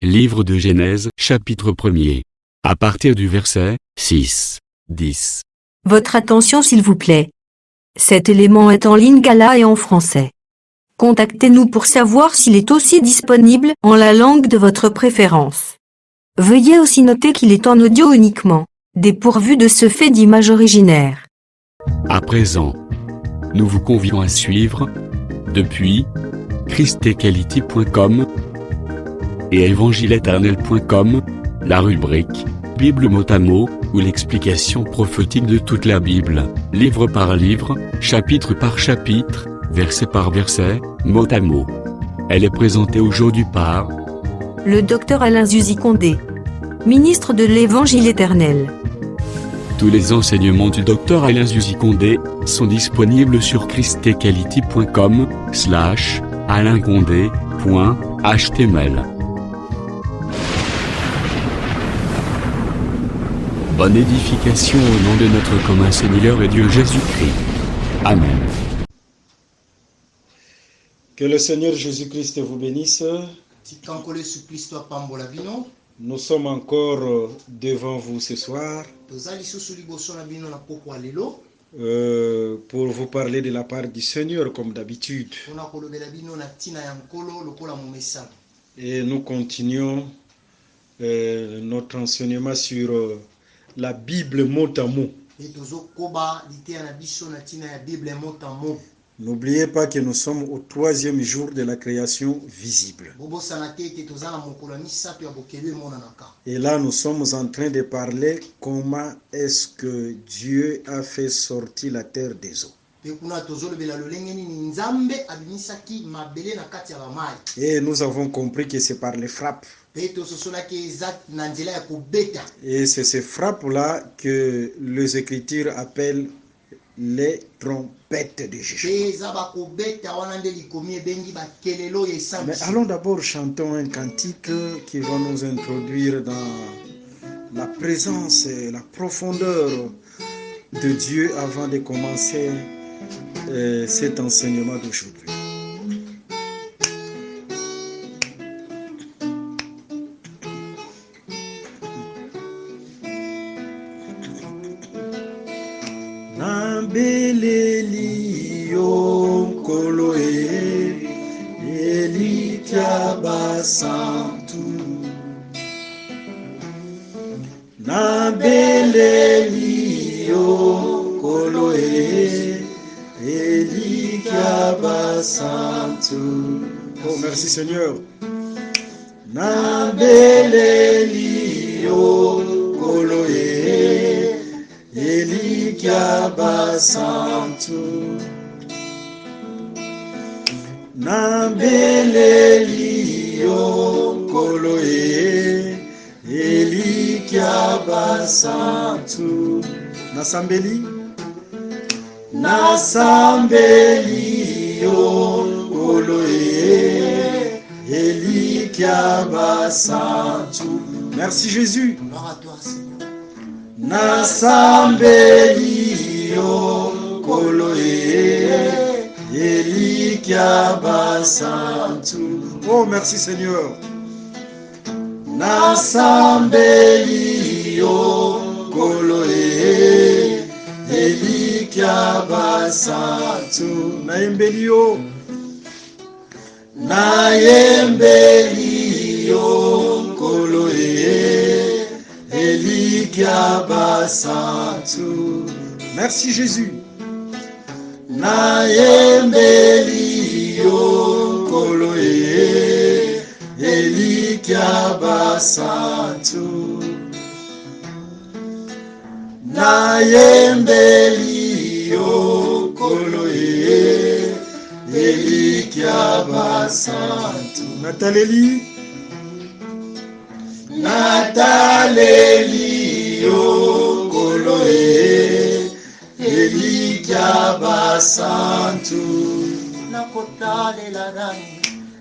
Livre de Genèse, chapitre 1er. À partir du verset 6, 10. Votre attention s'il vous plaît. Cet élément est en lingala et en français. Contactez-nous pour savoir s'il est aussi disponible en la langue de votre préférence. Veuillez aussi noter qu'il est en audio uniquement, dépourvu de ce fait d'image originaire. À présent, nous vous convions à suivre, depuis christequality.com et evangileeternel.com, la rubrique Bible mot à mot, ou l'explication prophétique de toute la Bible, livre par livre, chapitre par chapitre, verset par verset, mot à mot. Elle est présentée aujourd'hui par Le Dr Alain Zuzi Condé, ministre de l'Évangile éternel. Tous les enseignements du Dr Alain Zuzi Condé sont disponibles sur christequality.com/alaincondé.html. Bonne édification au nom de notre commun Seigneur et Dieu Jésus-Christ. Amen. Que le Seigneur Jésus-Christ vous bénisse. Nous sommes encore devant vous ce soir pour vous parler de la part du Seigneur comme d'habitude. Et nous continuons notre enseignement sur la Bible mot à mot. N'oubliez pas que nous sommes au 3e jour de la création visible. Et là, nous sommes en train de parler comment est-ce que Dieu a fait sortir la terre des eaux. Et nous avons compris que c'est par les frappes. Et c'est ces frappes-là que les Écritures appellent les trompettes de jugement. Mais allons d'abord chantons un cantique qui va nous introduire dans la présence et la profondeur de Dieu avant de commencer cet enseignement d'aujourd'hui. Nambeleli yonkolo elitia santu. Nambeleli yonkolo elitia santu. Oh, merci Seigneur. Nambeleli yonkolo Elikia santu. Nambeleli yonkolo Elikia santu. Nasambeli yonkolo Elikia santu. Merci Jésus. Gloire à toi Seigneur. Nasambeli yonkolo elikia santu. Oh, merci Seigneur. Nasambeli yonkolo elikia santu. Nayembeli yo. Nayembeli yonkolo Elikia santu. Merci Jésus. Nayembeli yonkolo Elikia santu. Nayembeli yonkolo Elikia santu. Nataleli yonkolo elikia santu.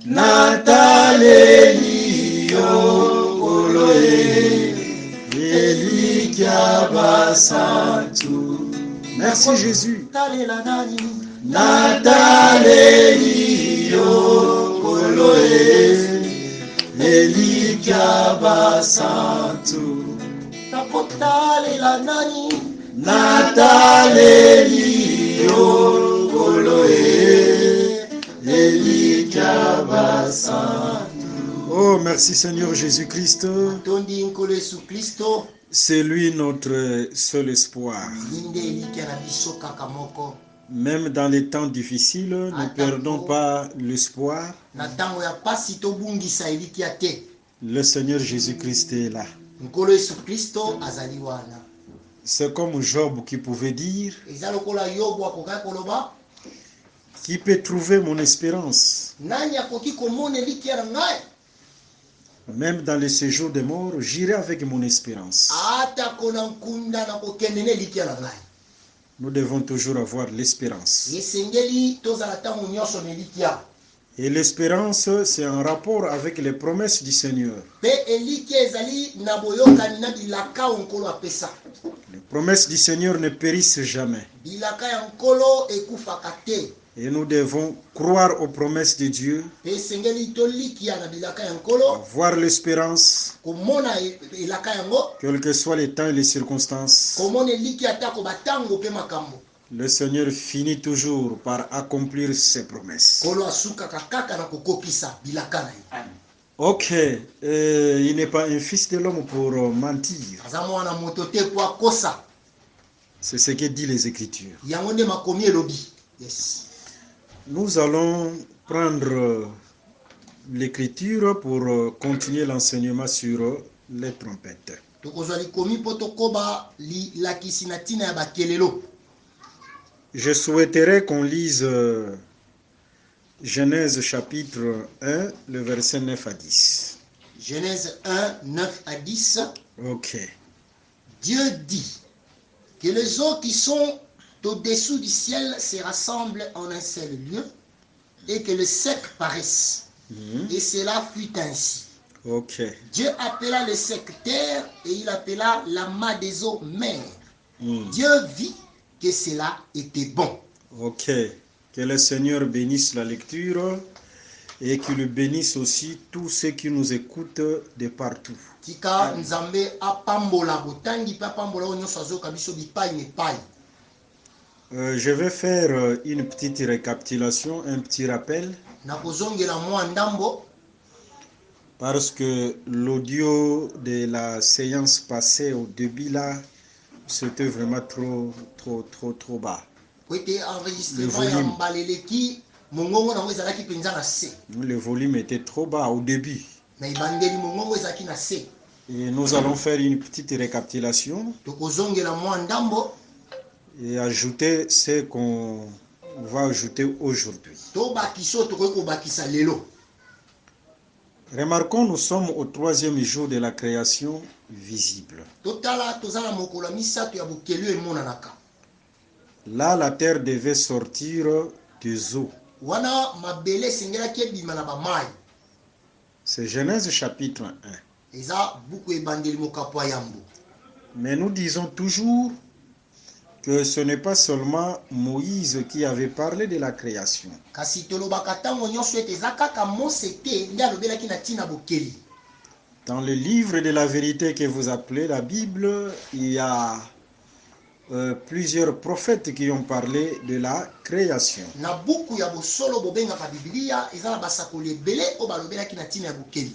Nataleli yonkolo elikia santu. Merci Jésus. Nataleli yonkolo elikya basantu nakotalela nani nataleli yo nkolo elikya basantu. Oh, merci Seigneur Jésus-Christ. tondi nkolo Yesu Kristo C'est lui notre seul espoir. nde elikya na biso kaka moko. Même dans les temps difficiles, ne perdons pas l'espoir. na ntango ya pasi tobungisa elikya te. Le Seigneur Jésus-Christ est là. nkolo Yesu Kristo azali wana. C'est comme Job qui pouvait dire, eza lokola Yobu akokaki koloba, qui peut trouver mon espérance? nani akoki komona elikya na ngai? Même dans le séjour des morts, j'irai avec mon espérance. ata kona nkunda na kokende na elikya na ngai. Nous devons toujours avoir l'espérance. esengeli tozala ntango nyonso na elikya. Et l'espérance, c'est en rapport avec les promesses du Seigneur. mpe elikya ezali na boyokani na bilaka oyo nkolo apesa. Les promesses du Seigneur ne périssent jamais. bilaka ya nkolo ekufaka te. Et nous devons croire aux promesses de Dieu, mpe esengeli tolikia na bilaka ya nkolo, avoir l'espérance, komona elaka yango, quels que soient les temps et les circonstances. komona elikya atako batango mpe makambo. Le Seigneur finit toujours par accomplir ses promesses. nkolo asukaka kaka na kokokisa bilaka na ye. Ok, il n'est pas un fils de l'homme pour mentir. aza mwana moto te po akosa. C'est ce que dit les Écritures. yango nde makomi elobi. Yes. Nous allons prendre l'Écriture pour continuer l'enseignement sur les trompettes. tokozwa likomi mpo tokoba lilakisi na ntina ya bakelelo. Je souhaiterais qu'on lise Genèse chapitre 1, le verset 9 à 10. Genèse 1, 9 à 10. Ok. Dieu dit que les eaux qui sont au-dessous du ciel se rassemblent en un seul lieu et que le sec paraisse. Et cela fut ainsi. Ok. Dieu appela le sec terre et il appela l'amas des eaux mer. Dieu vit que cela était bon. Ok. Que le Seigneur bénisse la lecture et qu'il bénisse aussi tous ceux qui nous écoutent de partout. Tika nzambe apambola botangi pe apambola oyo nyonso azoyoka biso bipai nepai. Je vais faire une petite récapitulation, un petit rappel, nakozongela mwa ndambo parce que l'audio de la séance passée au début là, c'était vraiment trop bas. po ete enregistrement ya mbaleleki mongongo nango ezalaki mpenza na se. Le volume était trop bas au début. na ebandeli mongongo ezalaki na se. Et nous allons faire une petite récapitulation tokozongela mwa ndambo et ajouter ce qu'on va ajouter aujourd'hui. tobakisa oyo tokoki kobakisa lelo. Remarquons, nous sommes au 3e jour de la création visible. totala toza na mokolo ya misato ya bokelu emonanaka. Là, la terre devait sortir des eaux. wana mabele esengelaki ebima na bamai. C'est Genèse chapitre 1. eza buku ebandeli mokapo ya yambo. Mais nous disons toujours que ce n'est pas seulement Moïse qui avait parlé de la création. kasi tolobaka ntango nyonso ete eza kaka mose te nde alobelaki na ntina bokeli. Dans le livre de la vérité que vous appelez la Bible, il y a plusieurs prophètes qui ont parlé de la création. na buku ya bosolo bobengaka biblia eza na basakoli ebele oyo balobelaki na ntina ya bokeli.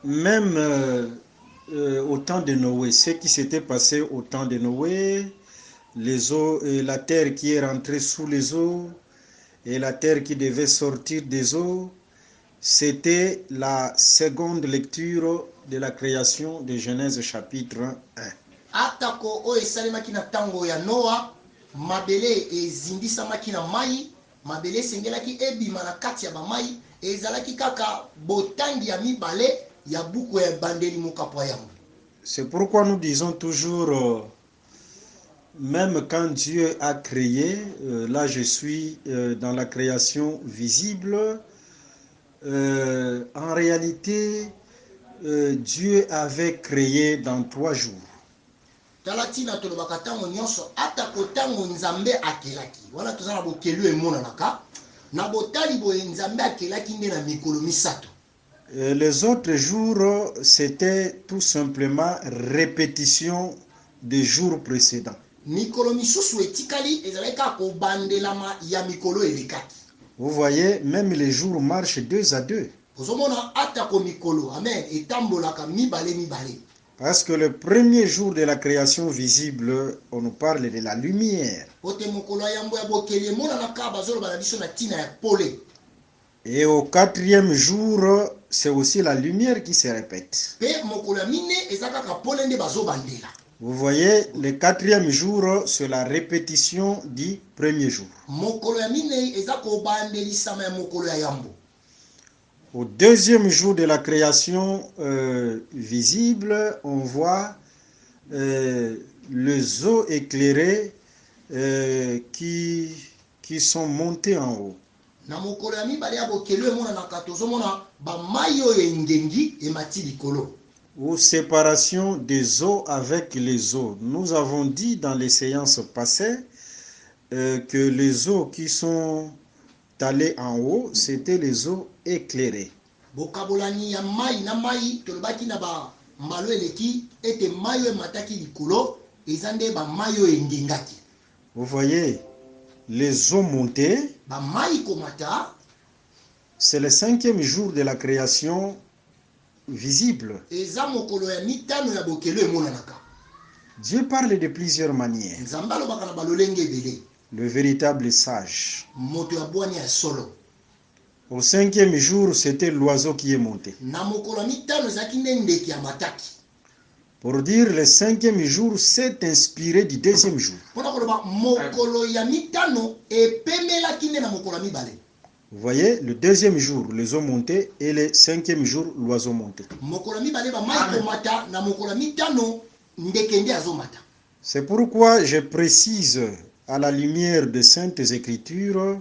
Même au temps de Noé, ce qui s'était passé au temps de Noé, les eaux, la terre qui est rentrée sous les eaux et la terre qui devait sortir des eaux, c'était la seconde lecture de la création de Genèse chapitre 1. atako oyo esalemaki na ntango ya noa mabele ezindisamaki na mai, mabele esengelaki ebima na kati ya bamai, ezalaki kaka botangi ya mibale ya buku ya ebandeli mokapo ya yambo. C'est pourquoi nous disons toujours, même quand Dieu a créé, là je suis dans la création visible, en réalité, Dieu avait créé dans 3 jours. tala ntina tolobaka ntango nyonso atako ntango nzambe akelaki wana toza na bokelu emonanaka na botali boye nzambe akelaki nde na mikolo misato. Les autres jours, c'était tout simplement répétition des jours précédents. mikolo misusu etikali ezalaki kaka kobandelama ya mikolo elekaki. Vous voyez, même les jours marchent deux à deux. ozomona atako mikolo amen etambolaka mibale mibale. Parce que le premier jour de la création visible, on nous parle de la lumière. pote mokolo ya yambo ya bokeli emonanaka bazoloba na biso na ntina ya pole. Et au quatrième jour, c'est aussi la lumière qui se répète. pe mokolo ya mine eza kaka pole nde bazobandela. Vous voyez, le quatrième jour, c'est la répétition du premier jour. mokolo ya mine eza kobandelisama ya mokolo ya yambo. Au deuxième jour de la création visible, on voit les eaux éclairées qui sont montées en haut. na mokolo ya mibale ya bokelo emonanaka tozomona bamai oyo engengi emati likolo. Ou séparation des eaux avec les eaux. Nous avons dit dans les séances passées que les eaux qui sont allées en haut, c'était les eaux éclairées. bokabolani ya mai na mai tolobaki na mbalo eleki ete mai oyo emataki likolo eza nde bamai oyo engengaki. Vous voyez, les eaux montées, bamai komata c'est le cinquième jour de la création visible. eza mokolo ya mitano ya bokelo emonanaka. Dieu parle de plusieurs manières. nzambe alobaka na balolenge ebele. Le véritable sage. moto ya bwani ya solo. Au cinquième jour, c'était l'oiseau qui est monté. na mokolo ya mitano ezalaki nde ndeke ya mataki. Pour dire le cinquième jour s'est inspiré du deuxième jour. mpona koloba mokolo ya mitano epemelaki nde na mokolo ya mibale. Vous voyez, le deuxième jour, les eaux montaient, et le cinquième jour, l'oiseau montait. mokolo ya mibale bamai komata na mokolo ya mitano ndeke nde azomata. C'est pourquoi je précise à la lumière des Saintes Écritures,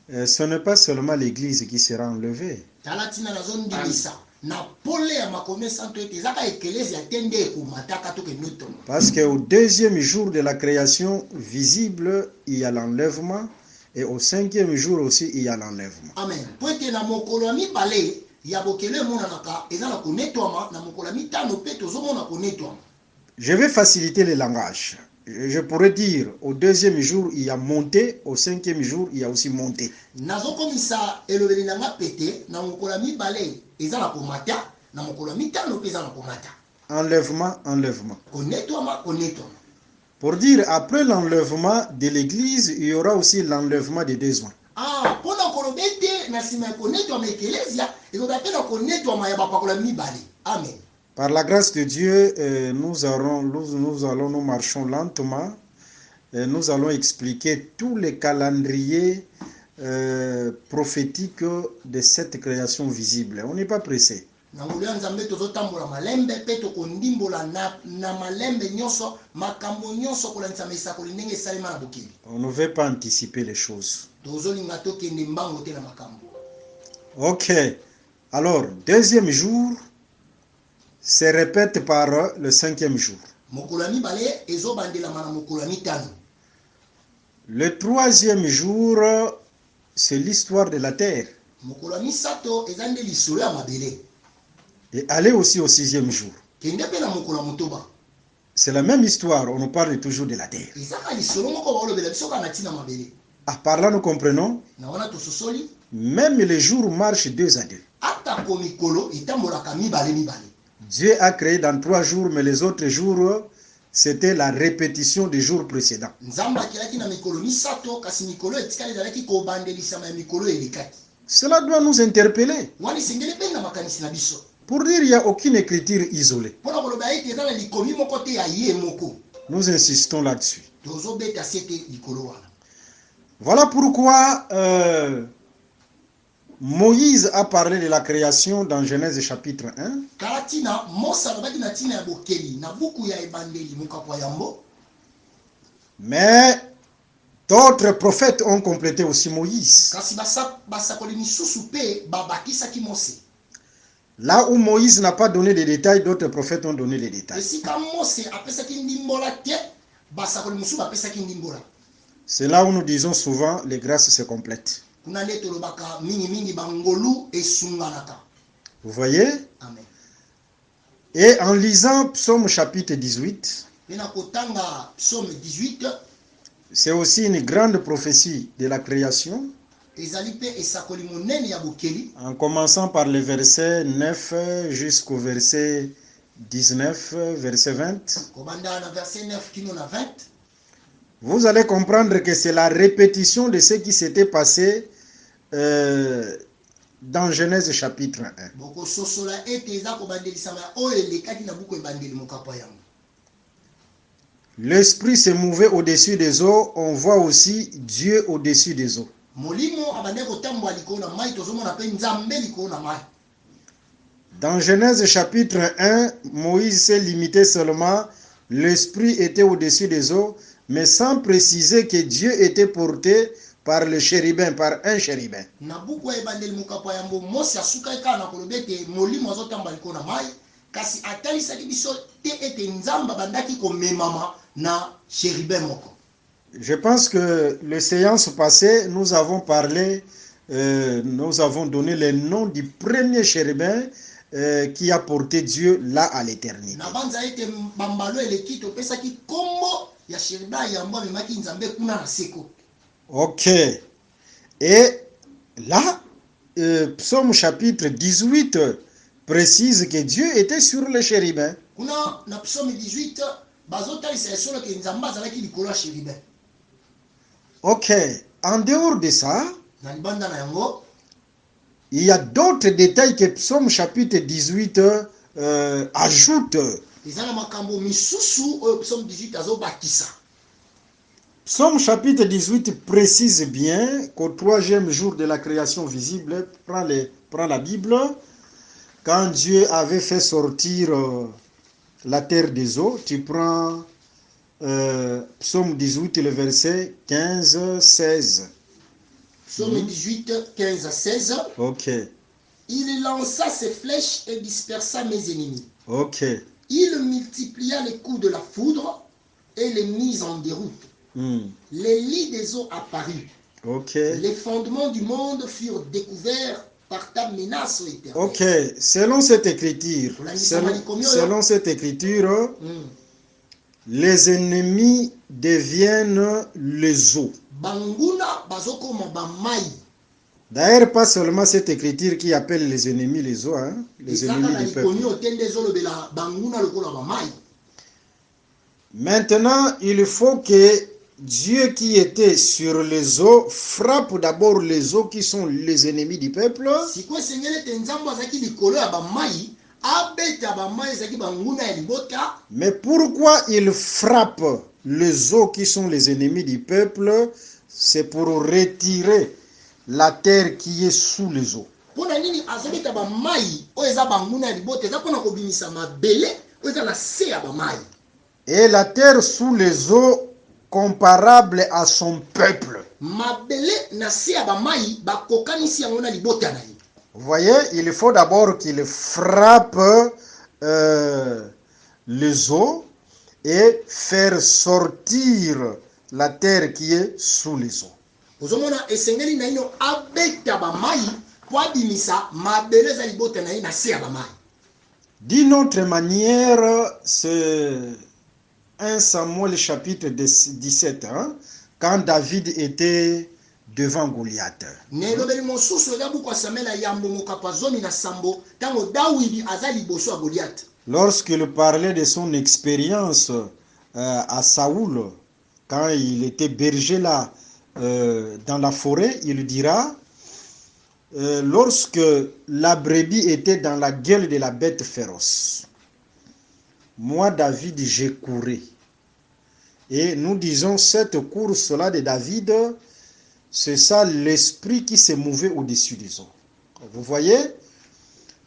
ce n'est pas seulement l'Église qui sera enlevée. tala ntina nazondimisa na pole ya makomi santo ete ezaka ekelezia te nde ekomataka tokende toma. Parce qu'au deuxième jour de la création visible, il y a l'enlèvement, et au cinquième jour aussi, il y a l'enlèvement. amen po ete na mokolo ya mibale ya bokelo emonanaka eza na konetwama na mokolo ya mitano mpe tozomona konetwama. Je vais faciliter le langage. Je pourrais dire, au deuxième jour, il y a monté, au cinquième jour, il y a aussi monté. nazokomisa elobeli na nga pete na mokolo ya mibale eza na komata na mokolo ya mitano mpe eza na komata. Enlèvement, enlèvement. konetwama konetwama. Pour dire, après l'enlèvement de l'église, il y aura aussi l'enlèvement des besoins. mpona koloba ete na nsima ya konetwama ekelezia ezoka mpe na konetwama ya bapakolo ya mibale. amen. Par la grâce de Dieu, nous marchons lentement. Nous allons expliquer tous les calendriers prophétiques de cette création visible. On n'est pas pressé. na ngolu ya nzambe tozotambola malembe mpe tokondimbola na malembe nyonso makambo nyonso kolandisa misakoli ndenge esalema na bokeli. On ne veut pas anticiper les choses. tozolinga tokende mbango te na makambo. Ok. Alors, deuxième jour se répète par le cinquième jour. mokolo ya mibale ezobandelama na mokolo ya mitano. Le troisième jour, c'est l'histoire de la terre. mokolo ya misato eza nde lisolo ya mabele. Et aller aussi au sixième jour. kende mpe na mokolo ya motoba. C'est la même histoire, on nous parle toujours de la terre. ezaka lisolo moko baolobela biso kaka na ntina mabele. Par là, nous comprenons, na wana tososoli même les jours marchent deux à deux. atako mikolo etambolaka mibale mibale. Dieu a créé dans 3 jours, mais les autres jours, c'était la répétition des jours précédents. nzambe akelaki na mikolo misato kasi mikolo etikali ezalaki kobandelisama ya mikolo elekaki. Cela doit nous interpeller. wana esengeli mpe na makanisi na biso. Pour dire qu'il n'y a aucune écriture isolée. mpona koloba ete eza na likomi moko te ya ye moko. Nous insistons là-dessus. tozobeta sete likolo wana. Voilà pourquoi Moïse a parlé de la création dans Genèse chapitre 1. kala ntina mose alobaki na ntina ya bokeli na buku ya ebandeli mokako ya yambo. Mais d'autres prophètes ont complété aussi Moïse. kasi basakoli misusu mpe babakisaki mose. Là où Moïse n'a pas donné de détails, d'autres prophètes ont donné des détails. esika mose apesaki ndimbola te basakoli mosusu bapesaki ndimbola. C'est là où nous disons souvent les grâces se complètent. kuna nde tolobaka mingimingi bangolu esunganaka. Vous voyez? Amen. Et en lisant Psaume chapitre 18, Pena kotanga psaume 18, c'est aussi une grande prophétie de la création, ezali pe esakoli monene ya bokeli, en commençant par le verset 9 jusqu'au verset 19, verset 20. kobanda na verset 9 kino na 20. Vous allez comprendre que c'est la répétition de ce qui s'était passé dans Genèse chapitre 1. Boko sosola ete eza kobandelisama oyo elekaki na buku ebandeli mokapa yango. L'esprit se mouvait au-dessus des eaux, on voit aussi Dieu au-dessus des eaux. Molimo abande kotambola likolo na mai, tozomona pe nzambe likolo na mai. Dans Genèse chapitre 1, Moïse s'est limité seulement, l'esprit était au-dessus des eaux, mais sans préciser que Dieu était porté par le chérubin, par un chérubin. Na buku ebandeli mokapa yango Mose asukai kaka na koloba ete molimo azotambola likolo na mai, kasi atalisaki biso te ete nzambe abandaki komemama na chérubin moko. Je pense que les séances passées, nous avons parlé, nous avons donné le nom du premier chérubin qui a porté Dieu là à l'éternité. Na banza ete bambalo eleki topesaki kombo ya chérubin yango amemaki nzambe kuna na seko. Ok. Et là, Psaume chapitre 18 précise que Dieu était sur le chérubin. Kuna na psaume 18 bazotalisa esolo ke nzambe azalaki likolo ya chérubin. Ok. En dehors de ça, Na libanda na yango il y a d'autres détails que Psaume chapitre 18 ajoute. eza na makambo misusu oyo psaume 18 azobakisa. Psaume chapitre 18 précise bien qu'au troisième jour de la création visible, prends la Bible, quand Dieu avait fait sortir la terre des eaux, tu prends Psaume 18, le verset 15-16. Psaume 18, 15 à 16. Ok, Il lança ses flèches et dispersa mes ennemis. ok. Il multiplia les coups de la foudre et les mit en déroute. Les lits des eaux apparurent. Ok. Les fondements du monde furent découverts par ta menace éternelle. Ok, selon cette écriture, les ennemis deviennent les eaux. Banguna bazokoma bamai. D'ailleurs, pas seulement cette écriture qui appelle les ennemis les eaux, hein, les ennemis du peuple. Banguna lokola bamai. Maintenant, il faut que Dieu qui était sur les eaux frappe d'abord les eaux qui sont les ennemis du peuple. Siko sengele te nzambo azaki likolo ya bamai, abeta bamai ezaki banguna ya libota. Mais pourquoi il frappe les eaux qui sont les ennemis du peuple? C'est pour retirer la terre qui est sous les eaux. Pona nini azobeta bamai oyo eza banguna ya libota, eza pona kobimisa mabele oyo eza na se ya bamai. Et la terre sous les eaux comparable à son peuple. Mabele na se ya bamai bakokanisi yango na libota na ye. Vous voyez, il faut d'abord qu'il frappe les eaux et faire sortir la terre qui est sous les eaux. Ozomona esengeli na ino abeta bamai po abimisa mabele za libota na ye na se ya bamai. D'une autre manière, c'est 1 Samuel chapitre 17, hein, quand David était devant Goliath. Nelobeli mosusu eza buku ya Samuel ya yambo mokapa zomi na sambo tango Dawidi aza liboso ya Goliath. Lorsqu'il parlait de son expérience à Saoul, quand il était berger là dans la forêt, il dira, lorsque la brebis était dans la gueule de la bête féroce, moi David j'ai couru. Et nous disons cette course-là de David, c'est ça l'esprit qui s'est mouvé au-dessus des eaux. Vous voyez,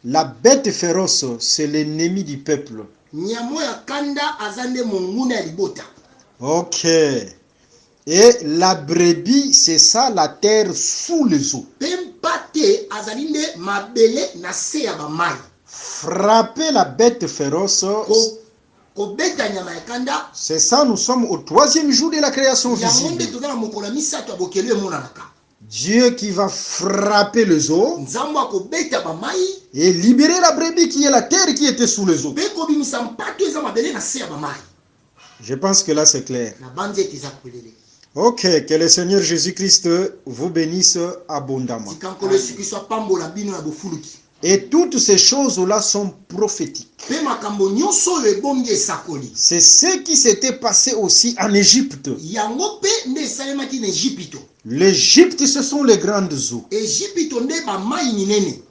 la bête féroce, c'est l'ennemi du peuple. Nyamo ya kanda azande monguna ya libota. Ok. Et la brebis, c'est ça la terre sous les eaux. Pempate azalinde mabele na se ya bamai. Frapper la bête féroce, Kobeta nyama ya kanda. c'est ça, nous sommes au troisième jour de la création visible. Dieu qui va frapper les eaux nzambo akobeta bamai et libérer la brebis qui est la terre qui était sous les eaux. mpe kobimisa mpato eza mabele na se ya bamai. Je pense que là c'est clair. na bandi ete eza kolele. Ok, que le Seigneur Jésus-Christ vous bénisse abondamment. tika nkolo yesu kristo apambola bino na bofuluki. Et toutes ces choses-là sont prophétiques. mpe makambo nyonso oyo ebongi esakoli. C'est ce qui s'était passé aussi en Égypte. yango mpe nde esalemaki na ejipito. L'Égypte, ce sont les grandes eaux. ejipito nde bamai minene.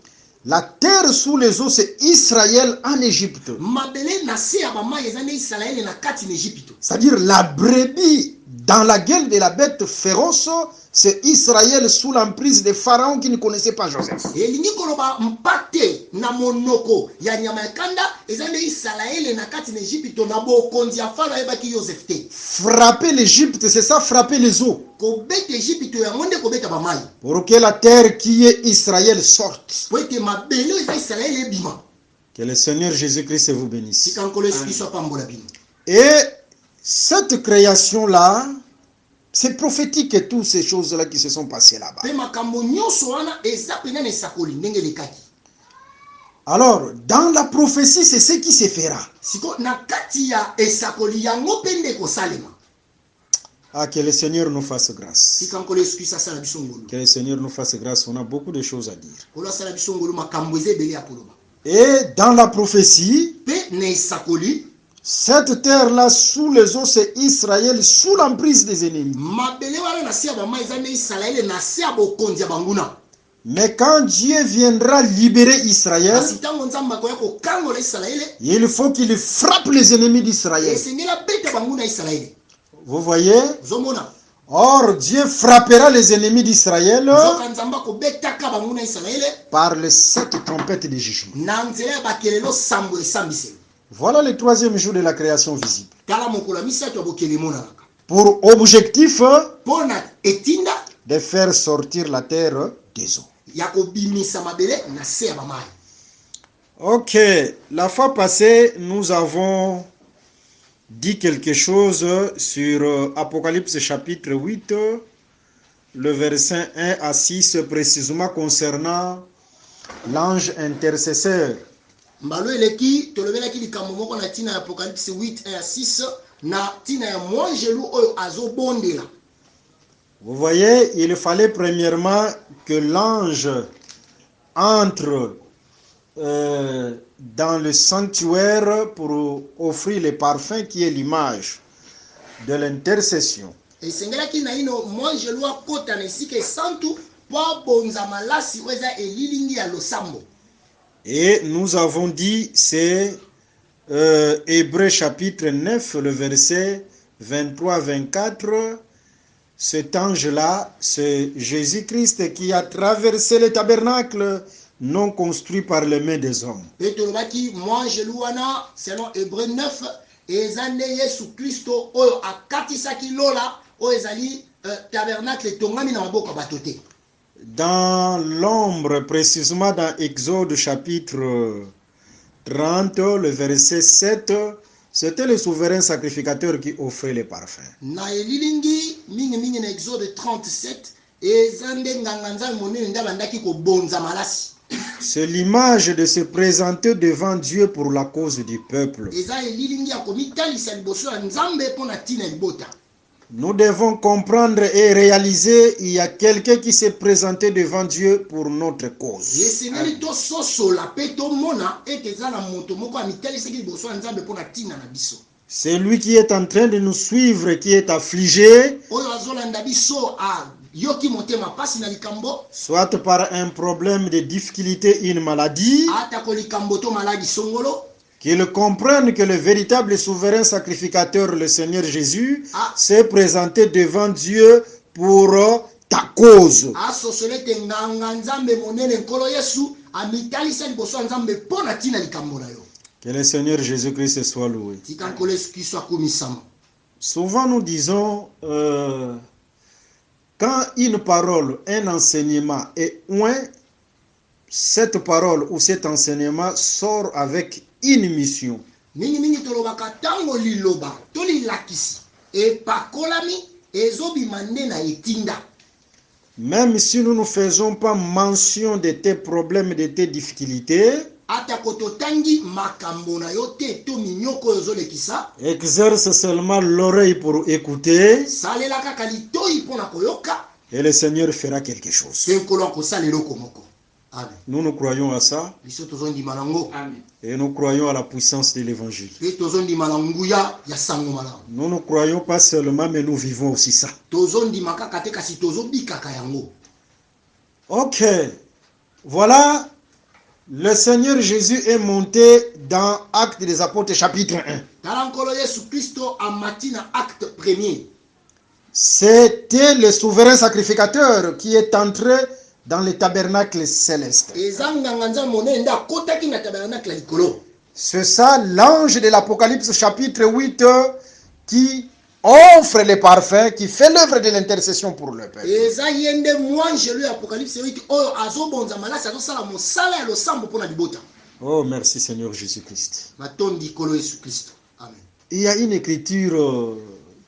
La terre sous les eaux, c'est Israël en Égypte. mabele na se ya bamai eza nde isalaele na kati na ejipito. C'est-à-dire la brebis dans la gueule de la bête féroce, c'est Israël sous l'emprise des pharaons qui ne connaissaient pas Joseph. elingi koloba mpate na monoko ya nyama ya kanda eza nde isalaele na kati na ejipito na bokonzi ya faraon ayebaki yosef te. Frapper l'Égypte, c'est ça, frapper les eaux. kobeta ejipito yango nde kobeta bamai Pour que la terre qui est Israël sorte. po ete mabele oyo eza isalaele ebima. Que le Seigneur Jésus-Christ vous bénisse. tika nkolo yesu kristo apambola bino. Et cette création-là, c'est prophétique et toutes ces choses-là qui se sont passées là-bas. mpe makambo nyonso wana eza pena na esakoli ndenge elekaki. Alors, dans la prophétie, c'est ce qui se fera. siko na kati ya esakoli yango mpe nde kosalema. Ah, que le Seigneur nous fasse grâce. tika nkolo yesu kristo asala biso ngolu. Que le Seigneur nous fasse grâce. On a beaucoup de choses à dire. nkolo asala biso ngolu makambo eza ebele ya koloba. Et dans la prophétie, mpe na esakoli cette terre-là, sous les eaux, c'est Israël sous l'emprise des ennemis. mabele wana na se ya bamai eza nde isalaele na se ya bokonzi ya banguna. Mais quand Dieu viendra libérer Israël, kasi ntango nzambe akoya kokangola isalaele il faut qu'il frappe les ennemis d'Israël. esengeli abeta banguna ya isalaele. Vous voyez? ozomona Or, Dieu frappera les ennemis d'Israël nzoka nzambe akobetaka banguna ya isalaele par les 7 trompettes de jugement. na nzela ya bakelelo sambo esambiseli. Voilà le 3e jour de la création visible. tala mokolo ya misato ya bokele emonanaka. Pour objectif mpo na etinda de faire sortir la terre des eaux. ya kobimisa mabele na se ya bamai. Ok, la fois passée, nous avons dit quelque chose sur Apocalypse chapitre 8, le verset 1 à 6, précisément concernant l'ange intercesseur. mbalo eleki tolobelaki likambo moko na ntina ya apocalypse 8 1 à 6 na ntina ya mwanjelu oyo azobondela. Vous voyez, il fallait premièrement que l'ange entre dans le sanctuaire pour offrir le parfum qui est l'image de l'intercession. esengelaki na ino mwanjelu akota na esika esantu mpo abonza malasi oyo eza elilingi ya losambo. Et nous avons dit, c'est Hébreux chapitre 9, le verset 23-24. Cet ange-là, c'est Jésus-Christ qui a traversé le tabernacle non construit par les mains des hommes. Pe tolobaki mwanjelu wana selon Hébreu 9 eza nde yesu kristo oyo akatisaki lola oyo ezali tabernacle etongami na maboko ya bato te. Dans l'ombre, précisément dans Exode chapitre 30, le verset 7, c'était le souverain sacrificateur qui offrait les parfums. Na elilingi mingi na Exode 37 eza nde nganga nzambe monene nde abandaki kobonza malasi. C'est l'image de se présenter devant Dieu pour la cause du peuple. Eza elilingi ya komitalisa liboso ya nzambe mpo na ntina ya libota. Nous devons comprendre et réaliser il y a quelqu'un qui s'est présenté devant Dieu pour notre cause. esengeli tososola mpe tomona ete eza na moto moko amitalisaki liboso ya nzambe mpo na ntina na biso. C'est lui qui est en train de nous suivre, qui est affligé, oyo azolanda biso ayoki motema pasi na likambo soit par un problème de difficulté, une maladie, atako likambo to maladi songolo. qu'il comprenne que le véritable souverain sacrificateur, le Seigneur Jésus, s'est présenté devant Dieu pour ta cause. asosolo ete nganga nzambe monene nkolo yesu amitalisa liboso ya nzambe mpo na ntina likambo na yo. Que le Seigneur Jésus-Christ soit loué. tika nkolo yesu kristo akumisama. Souvent nous disons, quand une parole, un enseignement est loin, cette parole ou cet enseignement sort avec une mission. mingi tolobaka ntango liloba to lilakisi epakolami ezobima nde na etinda. Même si nous ne faisons pas mention de tes problèmes, de tes difficultés, atako totangi makambo na yo te to minyoko oyo ozolekisa, exerce seulement l'oreille pour écouter salela kaka litoi mpona koyoka, et le Seigneur fera quelque chose. te nkolo akosala eloko moko. Amen. Nous croyons à ça Biso tozondima nango. Amen. et nous croyons à la puissance de l'évangile. Pe tozondima na nguya ya sango malamu. Nous ne croyons pas seulement, mais nous vivons aussi ça. Tozondima kaka te kasi tozobikaka yango. Ok, voilà, le Seigneur Jésus est monté dans Actes des Apôtres chapitre 1. Tala nkolo Yesu Kristo amati na acte premier. C'était le souverain sacrificateur qui est entré dans le tabernacle céleste. Eza nganga nzambe monene nde akotaki na tabernacle ya likolo. C'est ça l'ange de l'Apocalypse chapitre 8 qui offre les parfums, qui fait l'œuvre de l'intercession pour le peuple. Eza yende mwanjelu ya Apocalypse 8 oyo azobonza malasi azosala mosala ya losambo mpona libota. Oh, merci Seigneur Jésus-Christ. Matondi kolo Yesu Kristo. Amen. Il y a une écriture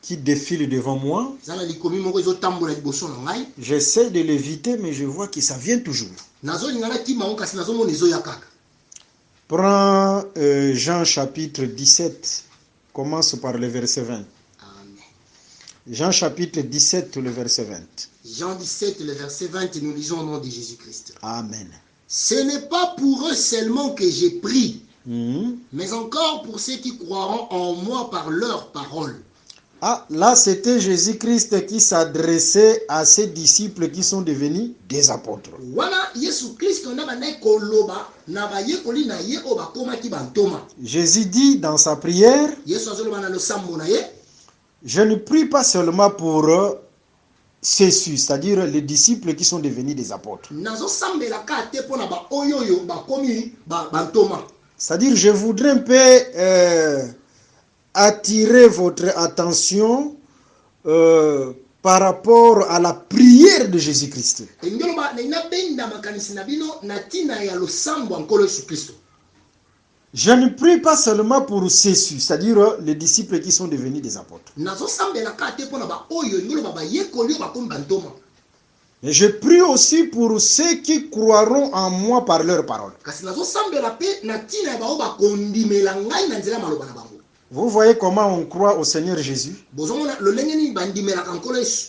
qui défile devant moi. Zala likomi moko ezotambola liboso na ngai. J'essaie de l'éviter, mais je vois que ça vient toujours. Nazolingana kima ngo kasi nazomona ezoya kaka. Prends Jean chapitre 17, commence par le verset 20. Amen. Jean chapitre 17, le verset 20. Jean 17, le verset 20, nous lisons au nom de Jésus-Christ. Amen. Ce n'est pas pour eux seulement que j'ai prié, Mhm. mais encore pour ceux qui croiront en moi par leur parole. Ah, là c'était Jésus-Christ qui s'adressait à ses disciples qui sont devenus des apôtres. Wana Yesu Kristo na bandai koloba na bayekoli na ye o bakomaki bantoma. Jésus dit dans sa prière, Yesu azoloba na losambo na ye, je ne prie pas seulement pour ceux-ci, c'est-à-dire les disciples qui sont devenus des apôtres. nazosambela ka te mpona baoyoyo bakomi bantoma. C'est-à-dire je voudrais un peu attirer votre attention par rapport à la prière de Jésus-Christ. Engoloba na inabenda makanisi na bino na tina ya losambo ya nkolo Yesu Kristo. Je ne prie pas seulement pour ceux-ci, c'est-à-dire les disciples qui sont devenus des apôtres. Nazosambela ka te mpona baoyo engoloba bayekoli oyo bakomi bantoma. Mais je prie aussi pour ceux qui croiront en moi par leur parole. Kasi nazosambela pe na tina ya bao bakondimela ngai na nzela ya maloba na bango. Vous voyez comment on croit au Seigneur Jésus? Bozomona lolenge nini bandimelaka nkolo Yesu.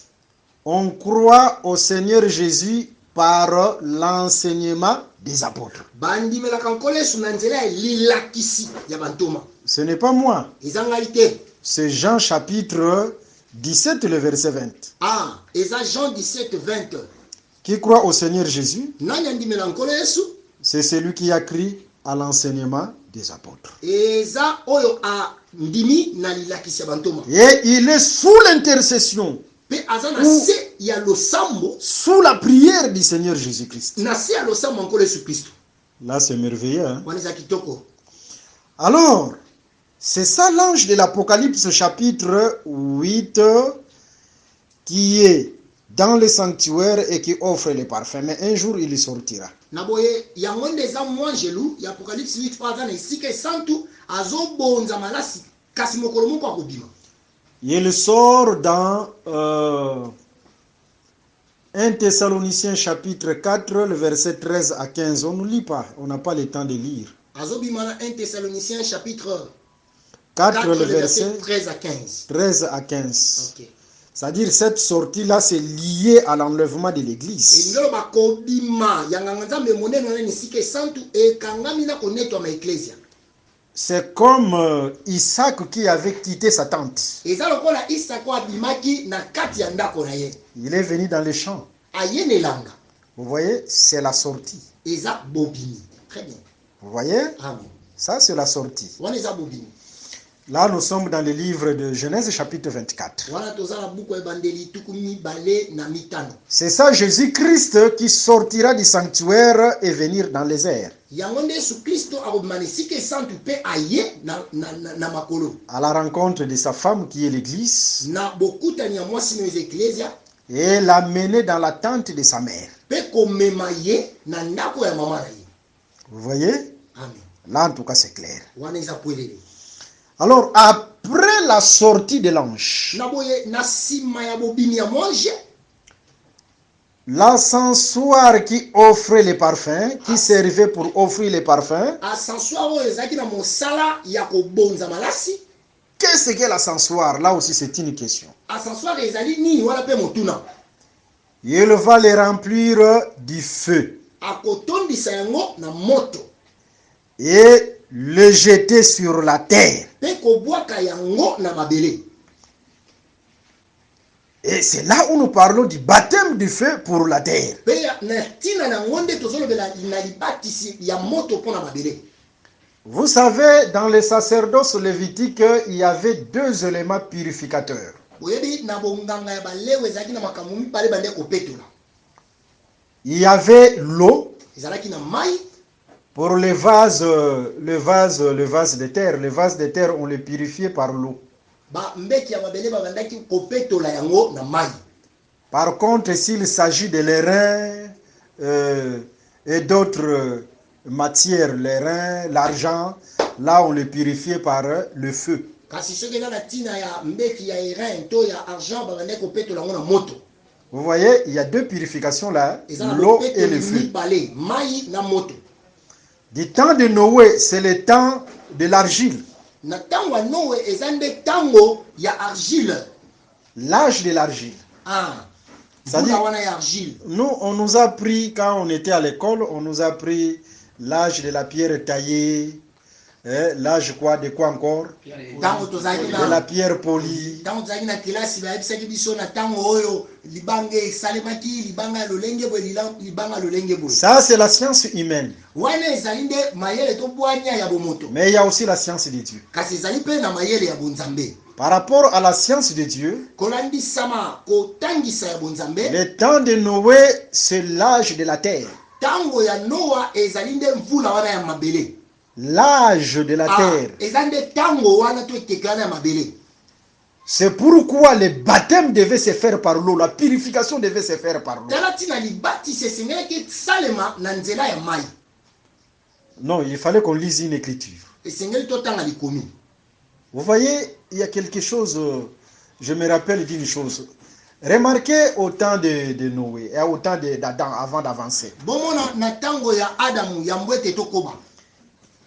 On croit au Seigneur Jésus par l'enseignement des apôtres. Bandimelaka nkolo Yesu na nzela ya lilakisi ya bantoma. Ce n'est pas moi. Eza ngai te. C'est Jean chapitre 17, le verset 20. Ah, eza Jean 17, 20. Qui croit au Seigneur Jésus, Nani andimela nkolo Yesu? c'est celui qui a cru à l'enseignement des apôtres. Eza oyo a ndimi na lilakisi ya bantoma. Et il est sous l'intercession, Pe aza na se ya losambo, sous la prière du Seigneur Jésus-Christ. na se ya losambo ya nkolo Yesu Kristo. Là, c'est merveilleux. Hein? Wana eza kitoko. Alors, c'est ça l'ange de l'Apocalypse chapitre 8 qui est dans le sanctuaire et qui offre les parfums. Mais un jour, il y sortira. Na boye yango nde eza mwanjelu ya Apocalypse 8 pa aza na esika esantu azobonza malasi kasi mokolo moko akobima. Il sort dans 1 Thessaloniciens chapitre 4, le verset 13 à 15. On ne lit pas, on n'a pas le temps de lire. Azobima na 1 Thessaloniciens chapitre 4, 4, le le verset verset 13 à 15. 13 à 15. Ok. C'est-à-dire cette sortie-là, c'est lié à l'enlèvement de l'église. Engelo bakobima yanganga nzambe monene na esika esantu ekangami na konetwa ma ecclesia. C'est comme Isaac qui avait quitté sa tente. Eza lokola Isaka abimaki na kati ya ndako na ye. Il est venu dans les champs. Ayenelanga. Vous voyez, c'est la sortie. Eza bobini. Très bien. Vous voyez, Amen. ça c'est la sortie. Wana eza bobini. Là, nous sommes dans le livre de Genèse chapitre 24. Wana tozala buku ebandeli tukumi bale na mitano. C'est ça Jésus-Christ qui sortira du sanctuaire et venir dans les airs. Yango nde Yesu Kristo akobima na esika esantu mpe aye na makolo. À la rencontre de sa femme qui est l'église. Na bokutani ya mwasi no eza ecclesia. Et l'amener dans la tente de sa mère. Mpe komema ye na ndako ya mama na ye. Vous voyez? Amen. Là, en tout cas, c'est clair. Wana eza pwelele. Alors, après la sortie de l'ange, Na boye na sima ya bobini ya mwange. L'ascensoir qui offrait les parfums, qui servait pour offrir les parfums. ascensoir oyo ezalaki na mosala ya kobonza malasi. Qu'est-ce qu'est l'ascensoir? Là aussi, c'est une question. Ascensoir ezali nini wana pe motuna. Il va les remplir du feu Akotondisa yango na moto. et le jeter sur la terre. Pe kobwaka yango na mabele. Et c'est là où nous parlons du baptême du feu pour la terre. Pe na tina na ngonde tozolobela na libatisi ya moto pona mabele. Vous savez, dans le sacerdoce lévitique, il y avait deux éléments purificateurs. Oyebi na bonganga ya balewe ezalaki na makambo mibale bande kopetola. Il y avait l'eau Ezalaki na mai pour les vases, le vase de terre. Les vases de terre, on les purifiait par l'eau. ba mbeki ya mabele babandaki kopetola yango na mai. Par contre, s'il s'agit de l'airain et d'autres matières, l'airain, l'argent, là on les purifiait par le feu. Kasi soki eza na tina ya mbeki ya irin to ya argent babandaki kopetola yango na moto. Vous voyez, il y a deux purifications là, Eza na l'eau et kopetola le feu. mibale, mai na moto. Du temps de Noé, c'est le temps de l'argile, Na tango ya Noe eza nde tango ya argile. l'âge de l'argile. Ah. C'est-à-dire- Mbula wana ya argile. Nous, on nous a pris, quand on était à l'école, on nous a pris l'âge de la pierre taillée, l'âge quoi, de quoi encore? Tango tozalaki De la na pierre polie. tango tozalaki na kelasi bayebisaki biso na tango oyo libanga esalemaki libanga ya lolenge boye libanga ya lolenge boye. Ça, c'est la science humaine. Wana ezali nde mayele to bwanya ya bomoto. Mais il y a aussi la science de Dieu. Kasi ezali mpe na mayele ya bonzambe. Par rapport à la science de Dieu, Kolandisama kotangisa ya bonzambe. le temps de Noé, c'est l'âge de la terre. Tango ya Noa ezali nde mvula wana ya mabele. L'âge de la terre. Eza nde tango wana to ekeke wana ya mabele. C'est pourquoi le baptême devait se faire par l'eau, la purification devait se faire par l'eau. Tala tina libatisi esengelaki salema na nzela ya mai. Non, il fallait qu'on lise une écriture. Esengeli totanga likomi. Vous voyez, il y a quelque chose, je me rappelle d'une chose. Remarquez au temps de Noé et au temps d'Adam avant d'avancer. Bomona na tango ya Adamu ya mbwete tokoba.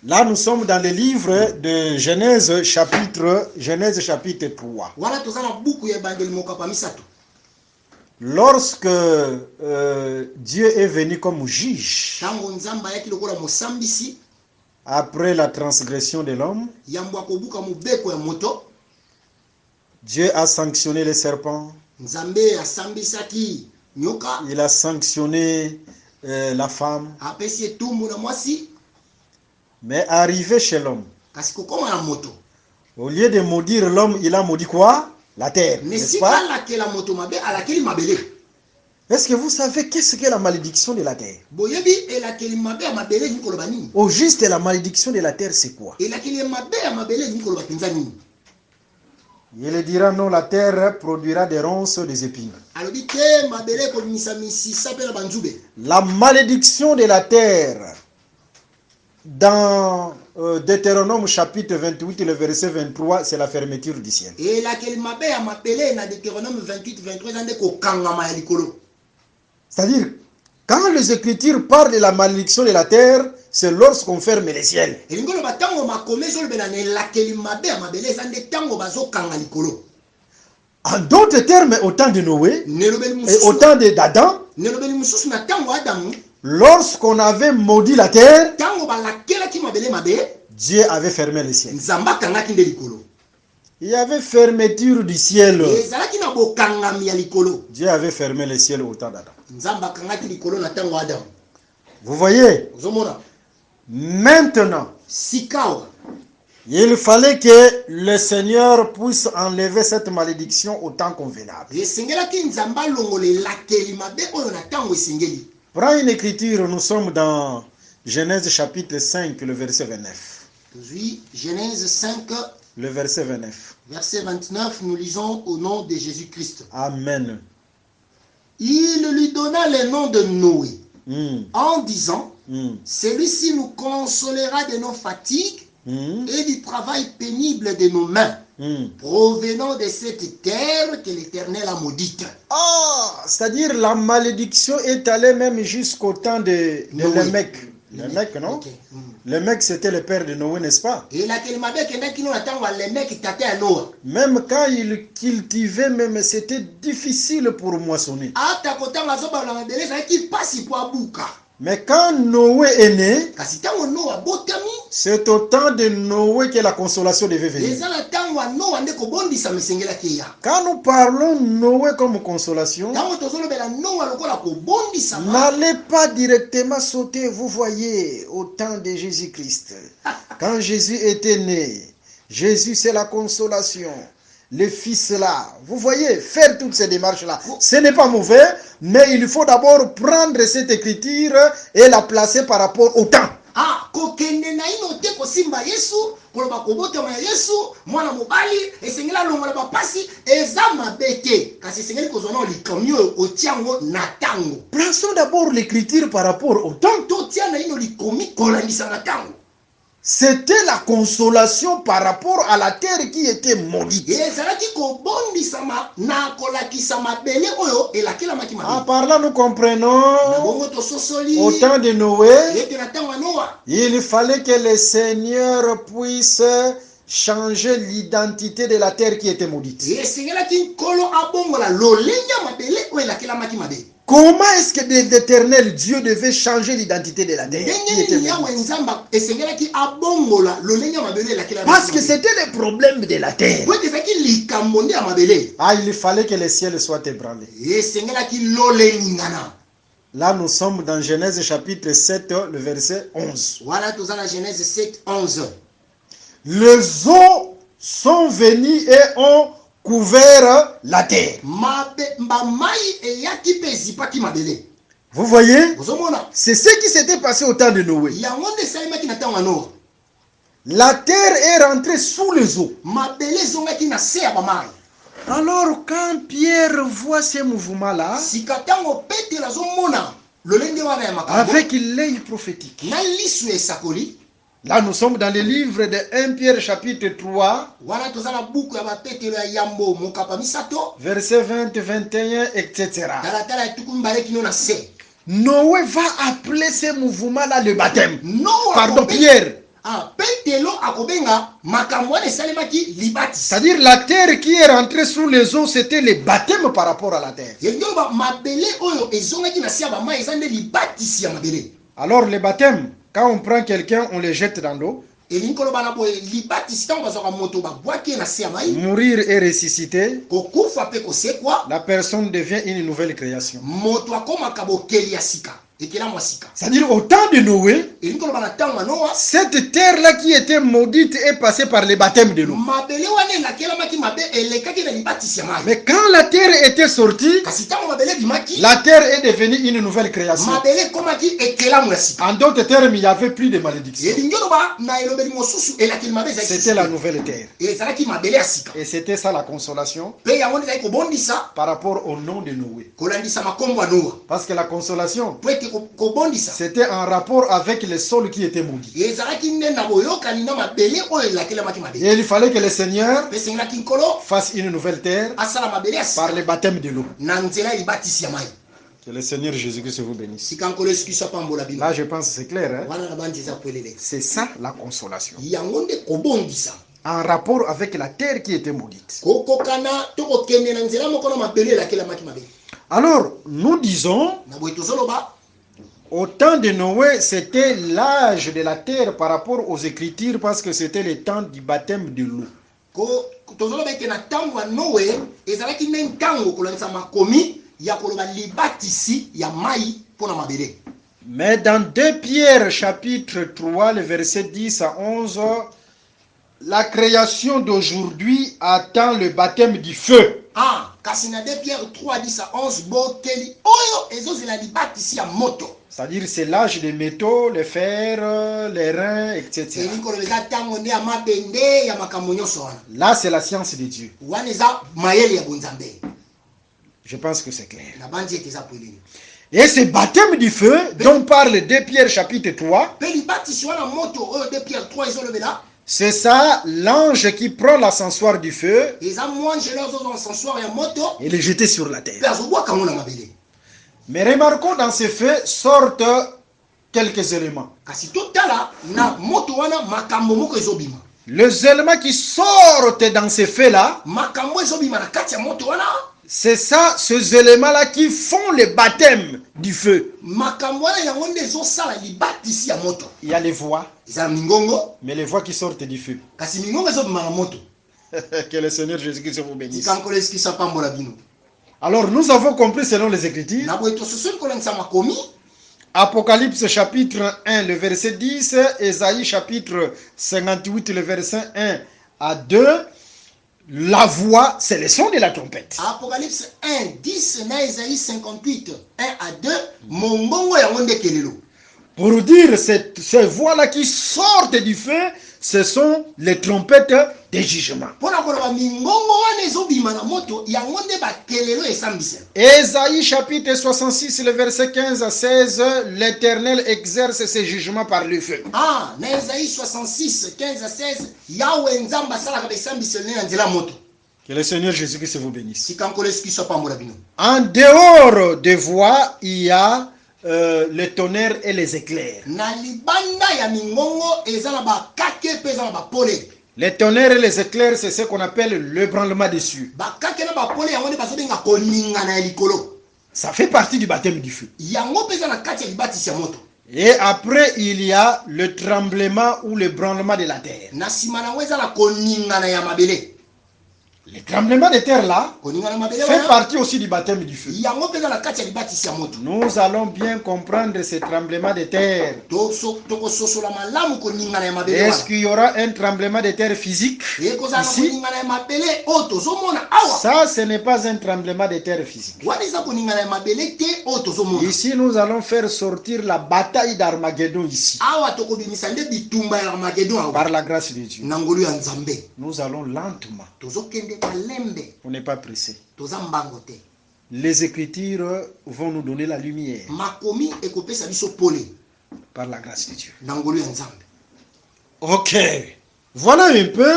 Là, nous sommes dans le livre de Genèse chapitre 3. Wana toza na buku ya ebangeli mokapa misato. Lorsque Dieu est venu comme juge Tango nzamba ayaki lokola mosambisi après la transgression de l'homme, yambo akobuka mobeko ya moto. Dieu a sanctionné les serpents, Nzambe asambisaki nyoka il a sanctionné la femme, apesi etumbu na mwasi mais arrivé chez l'homme, kasi kokoma na moto. au lieu de maudire l'homme, il a maudit quoi? La terre, n'est-ce Nesika pas? alakela moto mabe alakeli mabele. Est-ce que vous savez qu'est-ce qu'est la malédiction de la terre? Boyebi elakeli mabe ya mabele ni koloba nini? Au juste, la malédiction de la terre, c'est quoi? Elakeli mabe ya mabele ni koloba penza nini? Il dira non, la terre produira des ronces, des épines. Alobi te mabele kolimisa misisa pe na banzube. La malédiction de la terre, dans Deutéronome chapitre 28, le verset 23, c'est la fermeture du ciel. Elakeli mabe ya mabele na Deutéronome 28-23 zande kokangama ya likolo. C'est-à-dire, quand les Écritures parlent de la malédiction de la terre, c'est lorsqu'on ferme les ciels. Elingo loba tango makome zolobela na elakeli mabe ya mabele zande tango bazokanga likolo. En d'autres termes, au temps de Noé Nelobeli et au mususu. temps d'Adam, Nelobeli mususu na tango Adamu. lorsqu'on avait maudit la terre, Tango balakelaki mabele mabe. Dieu avait fermé les ciels. Nzamba akangaki nde likolo. Il y avait fermeture du ciel. Ezalaki na bokangami ya likolo. Dieu avait fermé les ciels au temps d'Adam. Nzamba akangaki likolo na tango Adamu. Vous voyez, Ozomona maintenant, sikawa il fallait que le Seigneur puisse enlever cette malédiction au temps convenable. esengelaki nzamba longola elakeli mabe oyo na tango esengeli. Prends une écriture, nous sommes dans Genèse chapitre 5, le verset 29. Tozwi Genèse 5 Le verset 29. verset 29, nous lisons au nom de Jésus-Christ. Amen. Il lui donna le nom de Noé en disant, Mm. celui-ci nous consolera de nos fatigues Mm. et du travail pénible de nos mains. provenant de cette terre que l'Éternel a maudite. Ah, c'est-à-dire la malédiction est allée même jusqu'au temps de Lémec. Lémec, non? Ok. Lémec, c'était le père de Noé, n'est-ce pas? Et là, qu'il m'a dit que nous attendons les mecs qui tâtaient à Noah. Même quand il cultivait, même c'était difficile pour moissonner. Ah, t'as côté la zoba la belé, ça qui passe pour abouka. Mais quand Noé est né, Kasi tango Noah botami. c'est au temps de Noé que la consolation devait venir. Les ala tango Noah ndeko bondi sa mesengela kia. Quand nous parlons Noé comme consolation, Tango tozolo bela Noah lokola ko bondi sa. n'allez pas directement sauter, vous voyez, au temps de Jésus-Christ. Quand Jésus était né, Jésus c'est la consolation. Le Fils là, vous voyez, faire toutes ces démarches-là, ce n'est pas mauvais, mais il faut d'abord prendre cette écriture et la placer par rapport au temps. Ah, kokende na ino te ko simba Yesu, koloba ko botama Yesu, mwana mobali, esengela longola ba pasi, eza mabete. Kasi esengeli ko zona likamyo otiango na tango. Plaçons d'abord l'écriture par rapport au temps. To tia na ino likomi kolandisa na tango. C'était la consolation par rapport à la terre qui était maudite. Ezalaki ko bondisama na kolakisama bele oyo elakela maki En mabe. parlant, nous comprenons, Bongo to sosoli. au temps de Noé, Ete na tango ya Noah. il fallait que le Seigneur puisse changer l'identité de la terre qui était maudite. Esengelaki nkolo abongola lolenya mabele oyo elakela maki mabe. Comment est-ce que l'Éternel Dieu devait changer l'identité de la terre qui était Ndenge yawe maudite? nzamba esengelaki abongola lolenya mabele elakela Parce que c'était le problème de la terre. po ete ezalaki likambo nde ya mabele. Ah, il fallait que le ciel soit ébranlé. Esengelaki lolelingana. Là, nous sommes dans Genèse chapitre 7, le verset 11. Wana toza na Genèse 7, 11. Les eaux sont venues et ont couvert la terre. Mbamai eyaki mpe ezipaki mabele. Vous voyez? Ozomona? C'est ce qui s'était passé au temps de Noé. Yango nde esalemaki na ntango ya Noa. La terre est rentrée sous les eaux. Mabele ezongaki na se ya bamai. Alors, quand Pierre voit ces mouvements-là, Sika ntango Petelo azomona lolenge wana ya makambo avec l'œil prophétique, na lisu ya esakoli, là nous sommes dans le livre de 1 Pierre chapitre 3, wana toza na buku ya bapetelo ya yambo mokapa misato, verset 20, 21, etc. talatala ya tuku mibale kino na se. Noé va appeler ces mouvements-là le baptême. Noa Pardon, akobe- Pierre. Ah, Petelo akobenga makambo wana esalemaki libati. C'est-à-dire la terre qui est rentrée sous les eaux, c'était le baptême par rapport à la terre. Yengo ba mabele oyo ezongaki na se ya bamai eza nde libatisi ya mabele. Alors le baptême, quand on prend quelqu'un, on le jette dans l'eau, Elingi koloba na boye libatisi ntango bazwaka moto babwaki ye na se ya mai, mourir et ressusciter, kokufa mpe kosekwa, la personne devient une nouvelle création. moto akomaka bokeli ya sika, ekelamu ya sika. C'est-à-dire au temps de Noé, Elingi koloba na ntango ya Noa, cette terre-là qui était maudite est passée par le baptême de l'eau. mabele wana elakelamaki mabe elekaki na libatisi ya mai. Mais quand la terre était sortie, Kasi ntango mabele ebimaki, la terre est devenue une nouvelle création. mabele ekomaki ekelamu ya sika. En d'autres termes, il n'y avait plus de malédiction. Elingi oloba na elobeli mosusu elakeli mabe ezalaki C'était la sika. nouvelle terre. Ezalaki mabele ya sika. Et c'était ça la consolation Mpe yango nde ezalaki kobondisa par rapport au nom de Noé. kolandisa makombo ya Noa. Parce que la consolation, Po ete kobondisa c'était en rapport avec le sol qui était maudit. ezalaki nde na boyokani na mabele oyo elakelamaki mabe. Et il fallait que le Seigneur Mpe esengelaki nkolo fasse une nouvelle terre asala mabele ya par sika le baptême de l'eau. na nzela ya libatisi ya mai. Que le Seigneur Jésus-Christ vous bénisse. Sika nkolo yesu kristo apambola bino. Là, je pense que c'est clair. Hein? Wana na bandi eza pwelele. C'est ça la consolation. Yango nde kobondisa. En rapport avec la terre qui était maudite. Kokokana to kokende na nzela moko na mabele elakelamaki mabe. Alors, nous disons, Na boye tozoloba au temps de Noé, c'était l'âge de la terre par rapport aux Écritures parce que c'était le temps du baptême de l'eau. tozoloba ete na ntango ya Noe ezalaki nde ntango kolandisa makomi ya koloba libatisi ya mai mpo na mabele. Mais dans 2 Pierre chapitre 3, le verset 10 à 11, la création d'aujourd'hui attend le baptême du feu. Ah, kasi na 2 Pierre 3, 10 à 11 bokeli oyo ezozela libatisi ya moto. C'est-à-dire c'est l'âge des métaux, le fer, les reins, etc. Elingi koloba eza ntango nde ya mabende ya makambo nyonso wana. Là, c'est la science de Dieu. Wana eza mayele ya bonzambe. Je pense que c'est clair. Na bandi ete eza pwelele. Et ce baptême du feu dont parle 2 Pierre chapitre 3, Mpe libatisi wana moto oyo 2 Pierre 3 ezolobela C'est ça, l'ange qui prend l'ascensoir du feu eza mwanjele ozozwa encensoir ya moto et le jeter sur la terre. mpe azobwaka yango na mabele. Mais remarquons dans ces feux sortent quelques éléments. Kasi totala na moto wana makambo moko ezobima. Les éléments qui sortent dans ces feux-là, Makambo ezobima na kati ya moto wana. c'est ça, ces éléments-là qui font le baptême du feu. Makambo wana yango nde ezosala libatisi ya moto. Il y a les voix, Eza na mingongo, mais les voix qui sortent du feu. kasi mingongo ezobima na moto. Que le Seigneur Jésus-Christ vous bénisse. Tikankolo esikisa pambola bino. Alors nous avons compris selon les Écritures. Na boye tososoli kolangisa makomi. Apocalypse chapitre 1, le verset 10, Ésaïe chapitre 58, le verset 1 à 2, la voix, c'est le son de la trompette. Apocalypse 1, 10 na Esaïe 58, 1 à 2, mombongo yango nde kelelo. Pour dire ces voix-là qui sortent du feu, ce sont les trompettes des jugements. Pona koloba mingongo wana ezobima na moto yango nde bakelelo esambisela. Ésaïe chapitre 66, le verset 15 à 16, l'Éternel exerce ses jugements par le feu. Ah, na Esaïe 66, 15 à 16, Yahweh nzamba asalaka besambiselo ne na nzela moto. Que le Seigneur Jésus-Christ vous bénisse. Tikankolo esikisa pambola bino. En dehors des voix, il y a les tonnerres et les éclairs. Na libanda ya mingongo eza na bakake pe eza na bapole. Les tonnerres et les éclairs, c'est ce qu'on appelle l'ébranlement des cieux. Bakake na bapole yango nde bazobenga koningana ya likolo. Ça fait partie du baptême du feu. Yango pe eza na kati ya libatisi ya moto. Et après, il y a le tremblement ou le branlement de la terre. Na nsima nango eza na koningana ya mabele. Le tremblement de terre là Koningana mabele fait wana partie aussi du baptême du feu. yango pe eza na kati ya libatisi ya moto. Nous allons bien comprendre ce tremblement de terre. Tokososola malamu koningana ya mabele Est-ce wana. qu'il y aura un tremblement de terre physique Ekozala na ici? koningana ya mabele oyo tozomona awa. Ça, ce n'est pas un tremblement de terre physique. Wana eza koningana ya mabele te oyo tozomona. Ici, nous allons faire sortir la bataille d'Armageddon ici, Awa tokobimisa nde bitumba ya Armageddon awa. par la grâce de Dieu. Na ngolu ya Nzambe. Nous allons lentement. Tozokende malembe. On n'est pas pressé. Toza mbango te. Les Écritures vont nous donner la lumière Makomi ekopesa biso pole par la grâce de Dieu. na ngolu ya Nzambe. Ok. Voilà un peu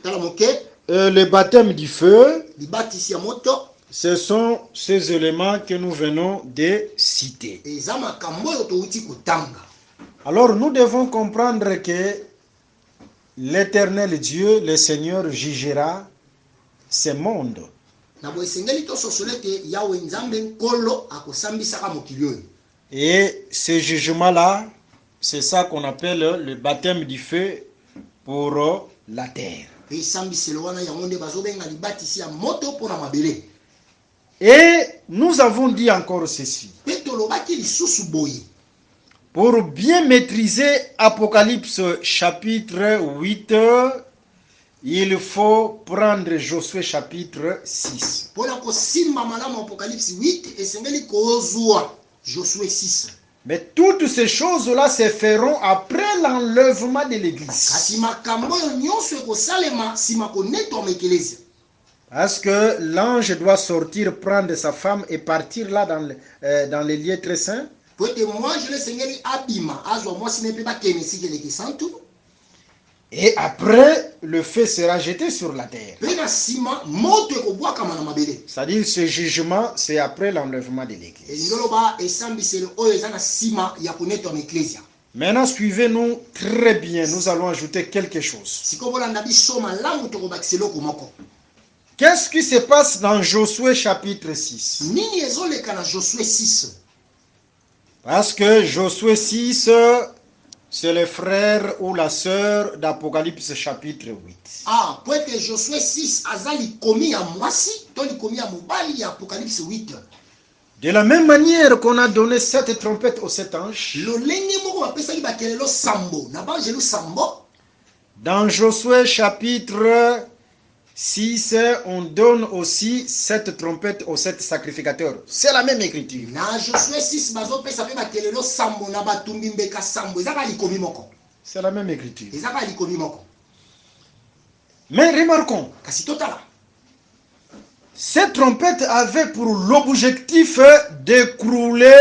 Tala moke le baptême du feu. libatisi ya moto Ce sont ces éléments que nous venons de citer. eza makambo oyo touti kotanga. Alors nous devons comprendre que l'Éternel Dieu, le Seigneur, jugera ce monde. Na boye esengeli tososola ete Yawe Nzambe nkolo akosambisaka mokili oyo. Et ce jugement-là, c'est ça qu'on appelle le baptême du feu pour la terre. Pe esambiselo wana yango nde bazobenga libatisi ya moto mpona mabele. Et nous avons dit encore ceci. Pe tolobaki lisusu boye. Pour bien maîtriser Apocalypse chapitre 8, il faut prendre Josué chapitre 6. Mpona kosimba malamu Apocalypse 8 esengeli kozwa Josué 6. Mais toutes ces choses-là se feront après l'enlèvement de l'église. Kasi makambo oyo nyonso ekosalema nsima konetwama ekelezia. Parce que l'ange doit sortir, prendre sa femme et partir là dans les lieux très saints. Po ete mwanjelo esengeli abima azwa mwasi ne mpe bakende esika eleki santu. Et après, le feu sera jeté sur la terre. Mpe na nsima moto ekobwakama na mabele. C'est-à-dire ce jugement, c'est après l'enlèvement de l'église. elingi oloba esambiselo oyo eza na nsima ya konetwama eklezia. Maintenant, suivez-nous très bien. Nous allons ajouter quelque chose. sikoyo bolanda biso malamu tokobakisa eloko moko. Qu'est-ce qui se passe dans Josué chapitre 6? Nini ezoleka na Josué 6? Parce que Josué 6, c'est le frère ou la sœur d'Apocalypse chapitre 8. Ah, po ete Josué 6 aza likomi ya mwasi to likomi ya mobali ya Apocalypse 8. De la même manière qu'on a donné 7 trompettes aux 7 anges, lolenge moko bapesaki bakelelo sambo na banjelu sambo. dans Josué chapitre 6, on donne aussi 7 trompettes aux 7 sacrificateurs. C'est la même écriture. Na Josué 6 bazopesa mpe bakelelo sambo na batumbi mbeka sambo ezaka likomi moko. C'est la même écriture. Ezaka likomi moko. Mais remarquons, Kasi totala. ces trompettes avaient pour l'objectif d'écrouler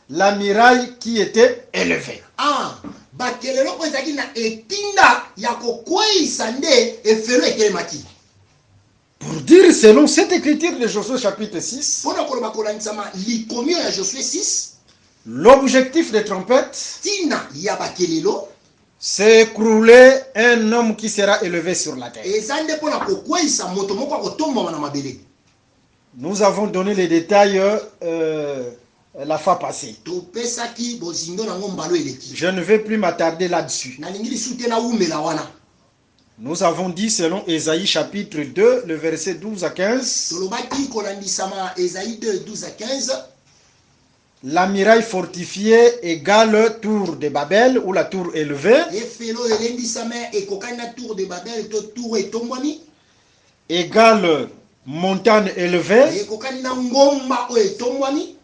la muraille qui était élevée. Ah, bakelelo oyo ezalaki na etinda ya kokweyisa nde efelo etelemaki. Pour dire selon cette écriture de Josué chapitre 6, mpona koloba kolandisama likomi oyo ya Josué 6, l'objectif des trompettes, tina ya bakelelo c'est écrouler un homme qui sera élevé sur la terre. eza nde mpona kokweyisa moto moko akotombama na mabele. Nous avons donné les détails la fois passée. topesaki bozindo nango mbalo eleki. Je ne vais plus m'attarder là-dessus. nalingi lisu te nawumela wana. Nous avons dit selon Ésaïe chapitre 2, le verset 12 à 15, tolobaki kolandisama Esaïe 2, 12 à 15, la muraille fortifiée égale tour de Babel ou la tour élevée, efelo elendisama ekokani na tour de Babel to tour etombwami, égale montagne élevée, ekokani na ngomba oyo etombwami,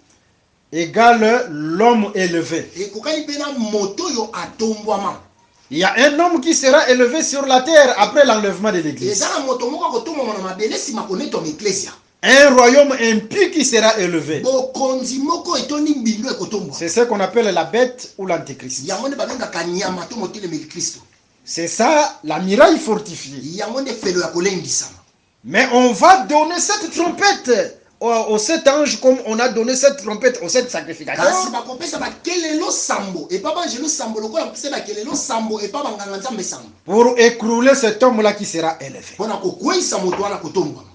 égale l'homme élevé. ekokani mpe na moto oyo atombwama. Il y a un homme qui sera élevé sur la terre après l'enlèvement de l'église. eza na moto moko akotombwama na mabele nsima konetwama eklesia. Un royaume impie qui sera élevé. bokonzi moko etondi mbindo ekotombwa. C'est ce qu'on appelle la bête ou l'antéchrist. yango nde babengaka nyama to motelemeli kristo. C'est ça la muraille fortifiée. yango nde felo ya kolendisama. Mais on va donner cette trompette aux sept anges comme on a donné cette trompette aux sept kasi sacrificateurs bakopesa bakelelo sambo epa banjelo sambo lokola bakopesa bakelelo sambo epa banganga nzambe sambo pour écrouler cet homme-là qui sera élevé. mpona kokweyisa moto wana kotombwama.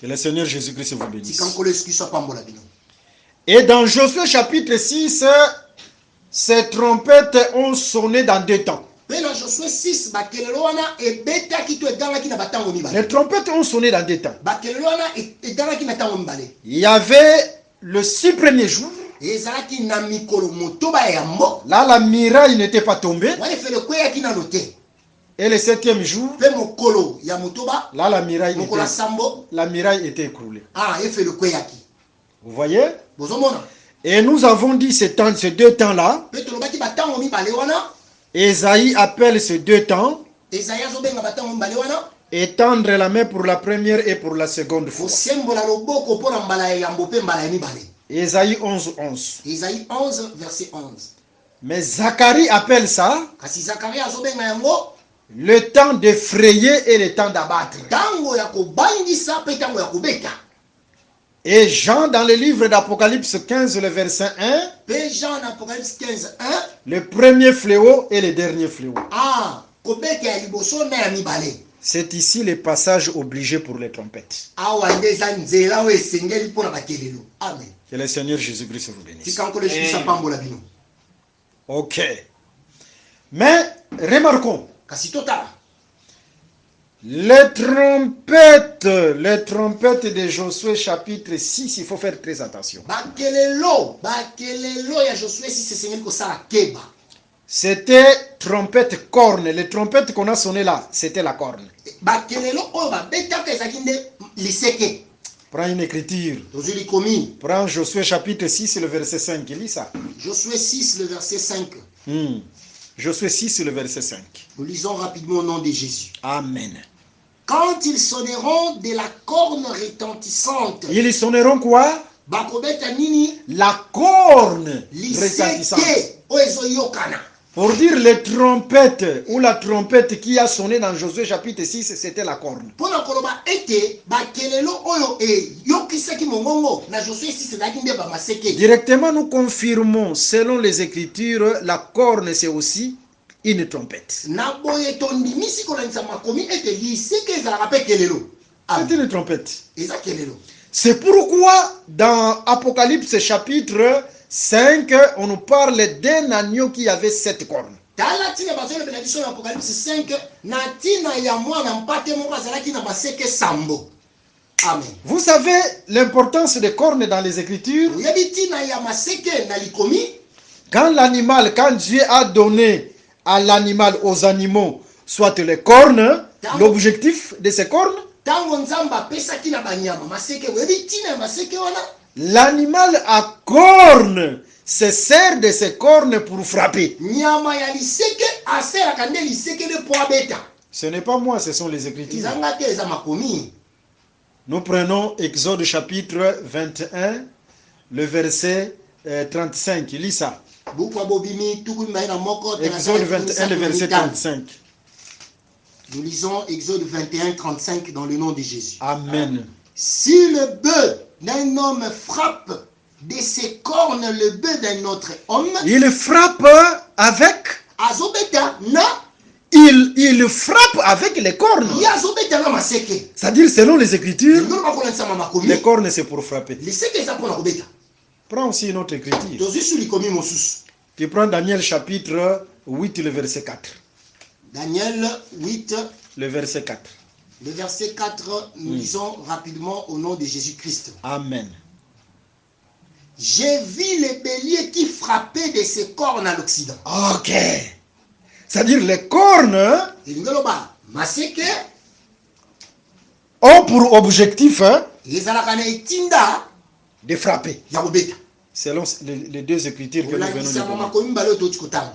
Que le Seigneur Jésus-Christ vous bénisse. tika nkolo yesu kristo apambola bino. Et dans Josué chapitre 6, ces trompettes ont sonné dans deux temps. mpe na Josué 6 bakelelo wana ebetaki to egangaki na batango mibale. Les trompettes ont sonné dans deux temps. bakelelo wana egangaki na ntango mibale. Il y avait le 6 premiers jours. ezalaki na mikolo motoba ya yambo. Là, la muraille n'était pas tombée. wana efele ekweyaki nano te. Et le septième jour, mpe mokolo ya motoba là, mokolo ya sambo la muraille était écroulée. efele ekweyaki. Vous voyez? bozomona. Et nous avons dit ces deux temps-là. mpe tolobaki batango mibale wana. Ésaïe appelle ces deux temps ezayi azobenga batango mibale wana. étendre la main pour la première et pour la seconde fois. kosembola loboko mpona mbala ya yambo mpe mbala ya mibale. Ésaïe 11, 11. Esaïe 11 verset 11. Mais Zacharie appelle ça kasi Zakaria azobenga yango le temps d'effrayer et le temps d'abattre. ntango ya kobangisa mpe ntango ya kobeta. Et Jean, dans le livre d'Apocalypse 15, le verset 1, mpe Jean na Apocalypse 15 1 le premier fléau et le dernier fléau. kobeta ya liboso na ya mibale. C'est ici le passage obligé pour les trompettes. awa nde eza nzela oyo esengeli mpona bakelelo. Amen. Que le Seigneur Jésus-Christ vous bénisse. tika nkolo yesu kristo apambola bino. Ok. Mais remarquons, kasi totala les trompettes de Josué chapitre 6, il faut faire très attention. bakelelo ya Josué 6 esengeli kosala keba. C'était trompette corne. Les trompettes qu'on a sonnées là, c'était la corne. bakelelo oyo babetaka ezalaki nde liseke. Prends une écriture. tozwi likomi Prends Josué chapitre 6, le verset 5. Lis ça. Josué 6 le verset 5. Josué 6, le verset 5. Nous lisons rapidement au nom de Jésus. Amen. Quand ils sonneront de la corne retentissante. Ils sonneront quoi? bakobeta nini? La corne retentissante. liseke oyo ezoyokana. Pour dire les trompettes ou la trompette qui a sonné dans Josué chapitre 6, c'était la corne. mpona koloba ete bakelelo oyo eyokisaki mongongo na Josué 6 ezalaki nde bamaseke. Directement, nous confirmons, selon les Écritures, la corne c'est aussi une trompette. na boye tondimisi kolandisa makomi ete liseke ezalaka mpe kelelo. C'est une trompette. eza kelelo. C'est pourquoi dans Apocalypse chapitre 5, on nous parle d'un agneau qui avait 7 cornes. tala ntina bazolobela biso na Apocalypse 5 na ntina ya mwana mpate moko azalaki na baseke sambo. Amen. Vous savez l'importance des cornes dans les Écritures? oyebi ntina ya maseke na likomi. Quand Dieu a donné à l'animal, aux animaux, soit les cornes, l'objectif de ces cornes, ntango nzambe apesaki na banyama maseke oyebi ntina ya maseke wana. l'animal à cornes se sert de ses cornes pour frapper. nyama ya liseke aselaka nde liseke nde mpo abeta. Ce n'est pas moi, ce sont les Écritures. ezanga te eza makomi. Nous prenons Exode chapitre 21, le verset 35. Lis ça. Bukwa bobimi tuku maina moko. Exode 21, le verset 35. Nous lisons Exode 21, 35 dans le nom de Jésus. Amen. Si le bœuf d'un homme frappe de ses cornes le bœuf d'un autre homme, Il frappe avec, azobeta na il frappe avec les cornes. yazobeta na maseke. C'est-à-dire, selon les Écritures, Ngolo bakola nsama makomi. les cornes c'est pour frapper. Les seke eza pona kobeta. Prends aussi une autre écriture. Tozwi su likomi mosusu. Tu prends Daniel chapitre 8, le verset 4. Daniel 8, Le verset 4. le verset 4, nous lisons rapidement au nom de Jésus-Christ. Amen. J'ai vu les béliers qui frappaient de ses cornes à l'Occident. Ok. C'est-à-dire, les cornes Ngoloba maseke ont pour objectif ezalaka na etinda de frapper. ya kobeta. Selon les deux écritures que nous venons de Olakisama voir. makomi mbala oyo toti kotanga.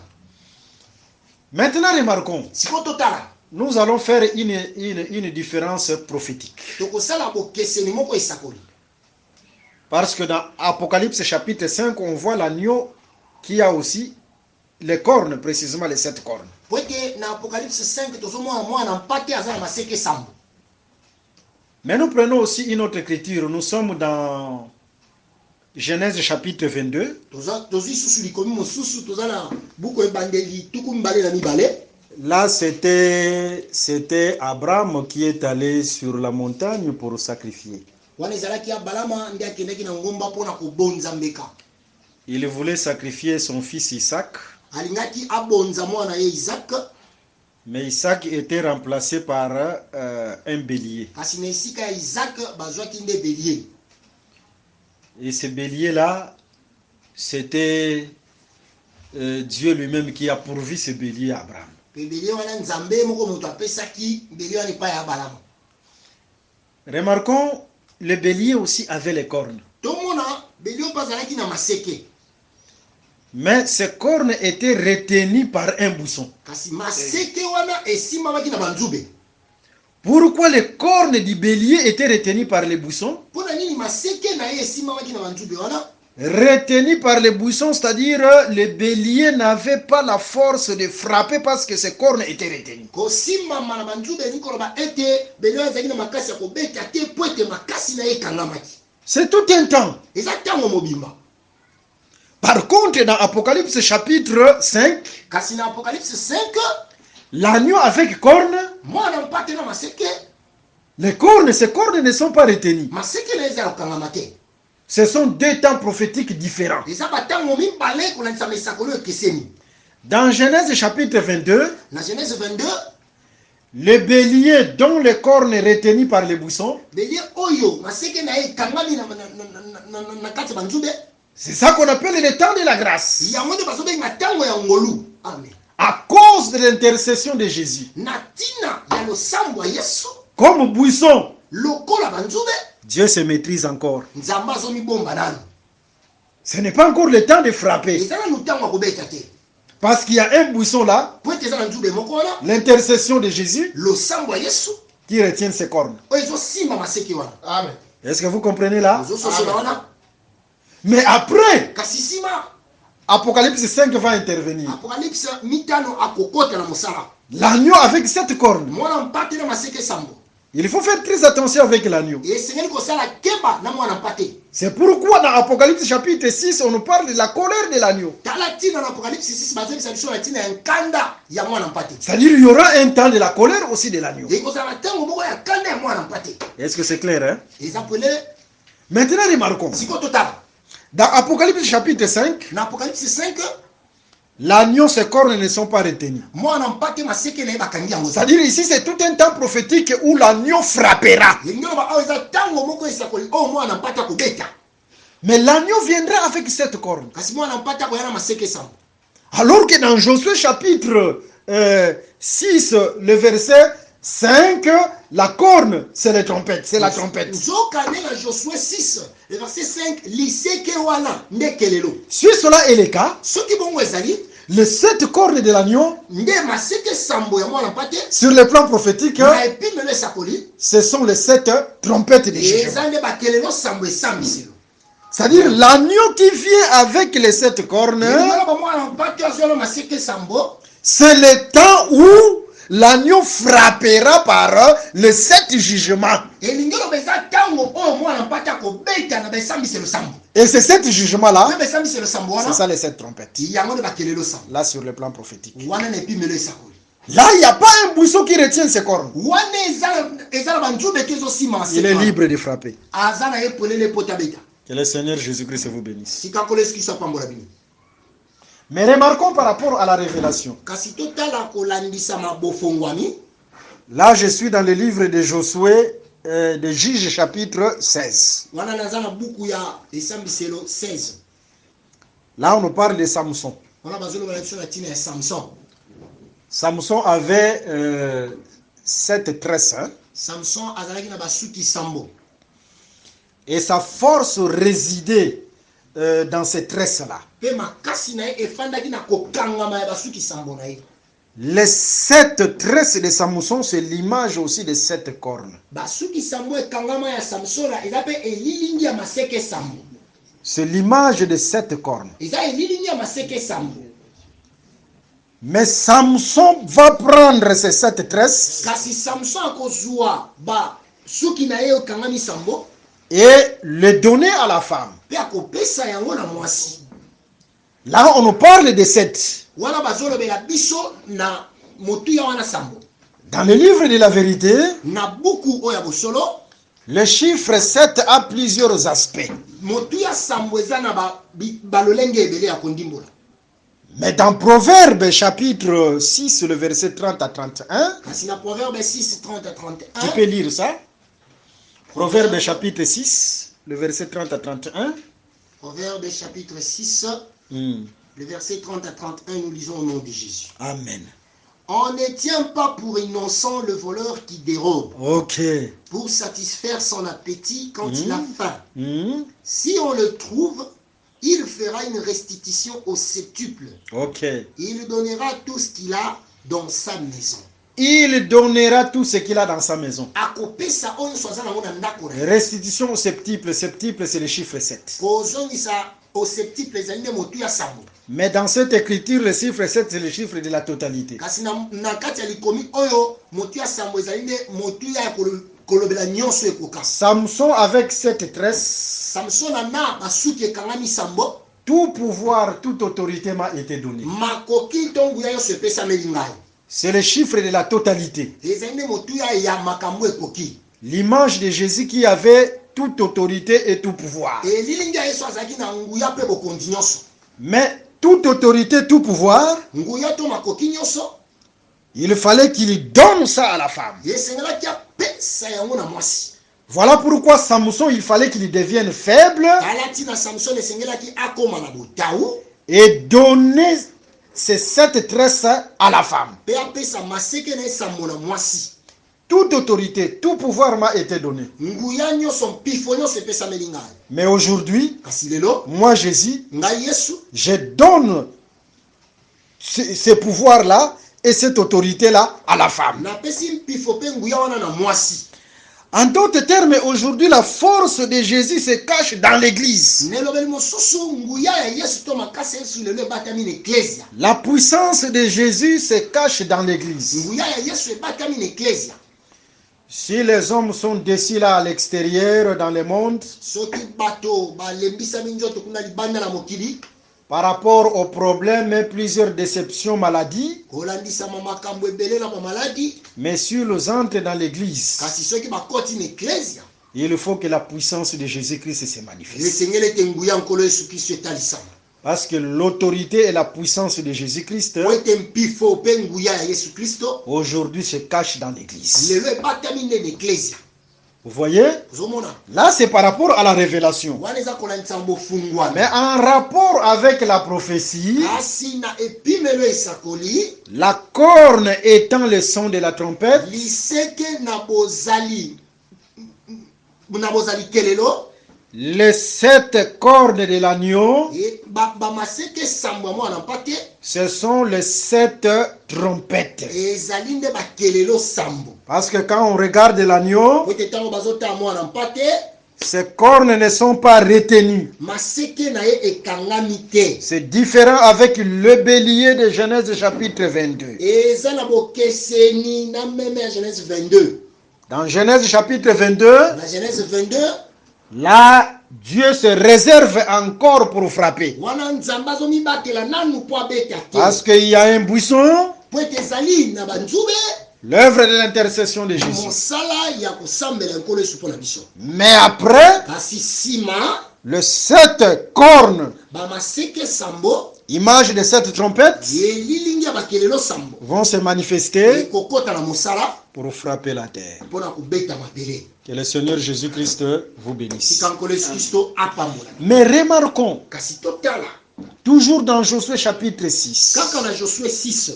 Maintenant, remarquons, Siko totala nous allons faire une différence prophétique. tokosala bokeseni moko esakoli. Parce que dans Apocalypse chapitre 5, on voit l'agneau qui a aussi les cornes, précisément les 7 cornes. Po ete na Apocalypse 5 tozomona mwana mpate aza na maseke sambo. Mais nous prenons aussi une autre écriture. Nous sommes dans Genèse chapitre 22. Tozwi susu likomi mosusu toza na buku ebandeli tuku mibale na mibale. Là, c'était Abraham qui est allé sur la montagne pour sacrifier. Wana ezalaki ya balama ndi akendaki na ngomba mpona kobonza mbeka. Il voulait sacrifier son fils Isaac, Alingaki abonza mwana ye Isaac. mais Isaac était remplacé par un bélier. Kasi na esika ya Isaac bazwaki nde bélier. Et ce bélier-là, c'était Dieu lui-même qui a pourvu ce bélier à Abraham. Pe bélier wana nzambe moko moto apesaki bélier wana epai ya balama. Remarquons, le bélier aussi avait les cornes. Tomona bélier oyo bazalaki na maseke. Mais ces cornes étaient retenues par un buisson. Kasi maseke wana esimamaki na banzube. Pourquoi les cornes du bélier étaient retenues par les buissons? Mpona nini maseke na ye esimamaki na banzube wana? Retenues par les buissons, c'est-à-dire le bélier n'avait pas la force de frapper parce que ses cornes étaient retenues. Kosimama na banzube ni koloba ete bélier azalaki na makasi ya kobeta te po ete makasi na ye ekangamaki. C'est tout un temps. Eza ntango mobimba. Par contre, dans Apocalypse chapitre 5, Kasi na Apocalypse 5, l'agneau avec cornes, mwana mpate na maseke, les cornes, ces cornes ne sont pas retenues. maseke na eza kokangama te. Ce sont deux temps prophétiques différents. Eza batango mibale kolandisa mesakolo ekeseni. Dans Genèse chapitre 22, Na Genèse 22, le bélier dont les cornes retenues par les buissons, bélier oyo maseke na ye ekangami na kati ya banzube, c'est ça qu'on appelle le temps de la grâce. yango nde bazobenga ntango ya ngolu. Amen. À cause de l'intercession de Jésus. Na ntina ya losambo ya Yesu, Comme buisson, lokola banzube, Dieu se maîtrise encore. nzambe azomibomba nanu. Ce n'est pas encore le temps de frapper. Eza nanu ntango ya kobeta te. Parce qu'il y a un buisson là, Po ete eza na nzube moko wana, l'intercession de Jésus, losambo ya Yesu, qui retient ses cornes. oyo ezosimba maseke wana. Amen. Est-ce que vous comprenez là? Ozososola wana. Mais après, Kasi nsima, Apocalypse 5 va intervenir. Apocalypse mitano akokota na mosala. L'agneau avec 7 cornes. Mwana mpate na maseke sambo. Il faut faire très attention avec l'agneau. Esengeli kosala keba na mwana mpate. C'est pourquoi dans Apocalypse chapitre 6, on nous parle de la colère de l'agneau. Tala tina na Apocalypse 6 bazebisa biso na tina ya nkanda ya mwana mpate. C'est-à-dire il y aura un temps de la colère aussi de l'agneau. Ekozala ntango moko ya nkanda ya mwana mpate. Est-ce que c'est clair, hein? Eza pele Maintenant, remarquons. siko totala. Dans Apocalypse chapitre 5, Na Apocalypse 5, l'agneau, ses cornes ne sont pas retenues. mwana mpate maseke na ye bakangi yango. C'est-à-dire ici, c'est tout un temps prophétique où l'agneau frappera. Ngelo ba awa eza ntango moko esakoli o mwana mpate akobeta. Mais l'agneau viendra avec 7 cornes. Kasi mwana mpate akoya na maseke sambo. Alors que dans Josué chapitre 6, le verset 5, la corne, c'est les trompettes, c'est la trompette. Nzokande na Josué 6, le verset 5, liseke wana ndekelelo. Si cela est le cas, Soki bongo ezali, les 7 cornes de l'agneau, nde maseke sambo ya mwana mpate, sur le plan prophétique, na epimelo esakoli, ce sont les 7 trompettes de Jésus. eza nde bakelelo sambo esambiselo. C'est-à-dire l'agneau qui vient avec les 7 cornes, lingala bamwana mpate azolo maseke sambo c'est le temps où l'agneau frappera par les 7 jugements. elingelo beza tango oyo mwana mpate akobeta na besambiselo sambo Et ces 7 jugements-là, oyo besambiselo sambo c'est wana ça les 7 trompettes. yango nde bakelelo sambo Là, sur le plan prophétique. wana na epimelo esakoli Là, il n'y a pas un buisson qui retient ses cornes. wana eza na banzube te ezosima Il est libre de frapper. aza na ye polele po tabeta Que le Seigneur Jésus-Christ vous bénisse. sika nkolo yesu kristo apambola bino Mais remarquons par rapport à la révélation. kasi totala kolandisama bofongwami Là, je suis dans le livre de Josué, de Juges, chapitre 16. wana naza na buku ya esambiselo 16 Là, on nous parle de Samson. wana bazoloba na biso na ntina ya samson Samson avait 7 tresses, hein, samson azalaki na basuki sambo et sa force résidait dans ces tresses-là. mpe makasi na ye efandaki na kokangama ya basuki sambo na ye Les 7 tresses de Samson, c'est l'image aussi des 7 cornes. basuki sambo ekangama ya samsona eza mpe elilingi ya maseke sambo C'est l'image des 7 cornes. eza elilingi ya maseke sambo Mais Samson va prendre ces 7 tresses kasi samson akozwa basuki na ye ekangami sambo et les donner à la femme. mpe akopesa yango na mwasi Là, on nous parle de 7. wana bazolobela biso na motuya wana sambo Dans le livre de la vérité, na buku oyo ya bosolo le chiffre 7 a plusieurs aspects. motuya sambo eza na balolenge ebele ya kondimbola Mais dans Proverbe chapitre 6, le verset 30 à 31, kasi na proverbe 6 30 à 31 tu peux lire ça. Proverbe chapitre 6, le verset 30 à 31. proverbe chapitre 6 le verset 30 à 31 nous lisons au nom de Jésus. Amen. On ne tient pas pour innocent le voleur qui dérobe Ok. pour satisfaire son appétit quand il a faim. Hmm. Si on le trouve, il fera une restitution au septuple. Ok. Il donnera tout ce qu'il a dans sa maison. Il donnera tout ce qu'il a dans sa maison. Akopesa oyo soza nango na ndako na ye. Restitution au septuple. Septuple, c'est le chiffre 7. Kozongisa au septuple ezali nde motu ya sambo. Mais dans cette écriture, le chiffre 7, c'est le chiffre de la totalité. Kasi na kati ya likomi oyo motu ya sambo ezali nde motu ya kolobela nyonso ekoka. Samson, avec cette tresse, Samson na basuki ekangami sambo. tout pouvoir, toute autorité m'a été donnée. Makoki to nguya nyonso epesameli ngai. C'est le chiffre de la totalité. Ezali nde motu ya makambo ekoki. L'image de Jésus qui avait toute autorité et tout pouvoir. Elilingi ya Yesu azalaki na nguya mpe bokonzi nyonso. Mais toute autorité, tout pouvoir, Nguya to makoki nyonso il fallait qu'il donne ça à la femme. esengelaki apesa yango na mwasi. Voilà pourquoi Samson, il fallait qu'il devienne faible Alati na Samson esengelaki akoma na botau et donner ces 7 tresses à la femme. mpe apesa maseke na esambo na mwasi. Toute autorité, tout pouvoir m'a été donné. Nguya nyonso mpifo nyonso epesameli ngai. Mais aujourd'hui, Kasi lelo moi Jésus, ngai Yesu je donne ces pouvoirs-là et cette autorité-là à la femme. napesi mpifo mpe nguya wana na mwasi. En d'autres termes, aujourd'hui, la force de Jésus se cache dans l'église. Nelobeli mosusu nguya ya Yesu to makasi ya Yesu lelo ebatami na eklesia. La puissance de Jésus se cache dans l'église. Nguya ya Yesu ebatami na eklesia. Si les hommes sont décis là à l'extérieur, dans le monde, Soki bato balembisami nzoto kuna libanda na mokili par rapport aux problèmes et plusieurs déceptions, maladies, kolandisama makambo ebele na bamaladi, mais si ils entrent dans l'église, kasi soki bakoti na eklesia il faut que la puissance de Jésus-Christ se manifeste. esengeli ete nguya nkolo Yesu Kristo etalisama. Parce que l'autorité et la puissance de Jésus-Christ, Po ete mpifo mpe nguya ya Yesu Kristo aujourd'hui, se cachent dans l'église. lelo ebatami nde na eklesia. Vous voyez? Ozomona Là, c'est par rapport à la révélation. wana eza kolandisama bofungwami. Mais en rapport avec la prophétie, kasi na epimelo esakoli la corne étant le son de la trompette, liseke na bozali kelelo les 7 cornes de l'agneau, bamaseke sambo ya mwana mpate ce sont les 7 trompettes. ezali nde bakelelo sambo. Parce que quand on regarde l'agneau, po ete ntango bazotala mwana mpate Ses cornes ne sont pas retenues. maseke na ye ekangami te. C'est différent avec le bélier de Genèse chapitre 22. Eza na bokeseni na meme ya Genèse 22. Dans Genèse chapitre 22, Na Genèse 22, là, Dieu se réserve encore pour frapper. wana nzambe azomibatela nanu po abeta te. Parce qu'il y a un buisson, Po ete ezali na banzube l'œuvre de l'intercession de Jésus. mosala ya kosambela nkolo Yesu mpo na biso. Mais après, Kasi nsima le 7 cornes, bamaseke sambo image de cette trompette, elilingi ya bakelelo sambo vont se manifester ekokota na mosala pour frapper la terre. mpona kobeta mabele. Que le Seigneur Jésus-Christ vous bénisse. tika nkolo Yesu Kristo apambola. Mais remarquons, Kasi totala toujours dans Josué chapitre 6, kaka na Josué 6,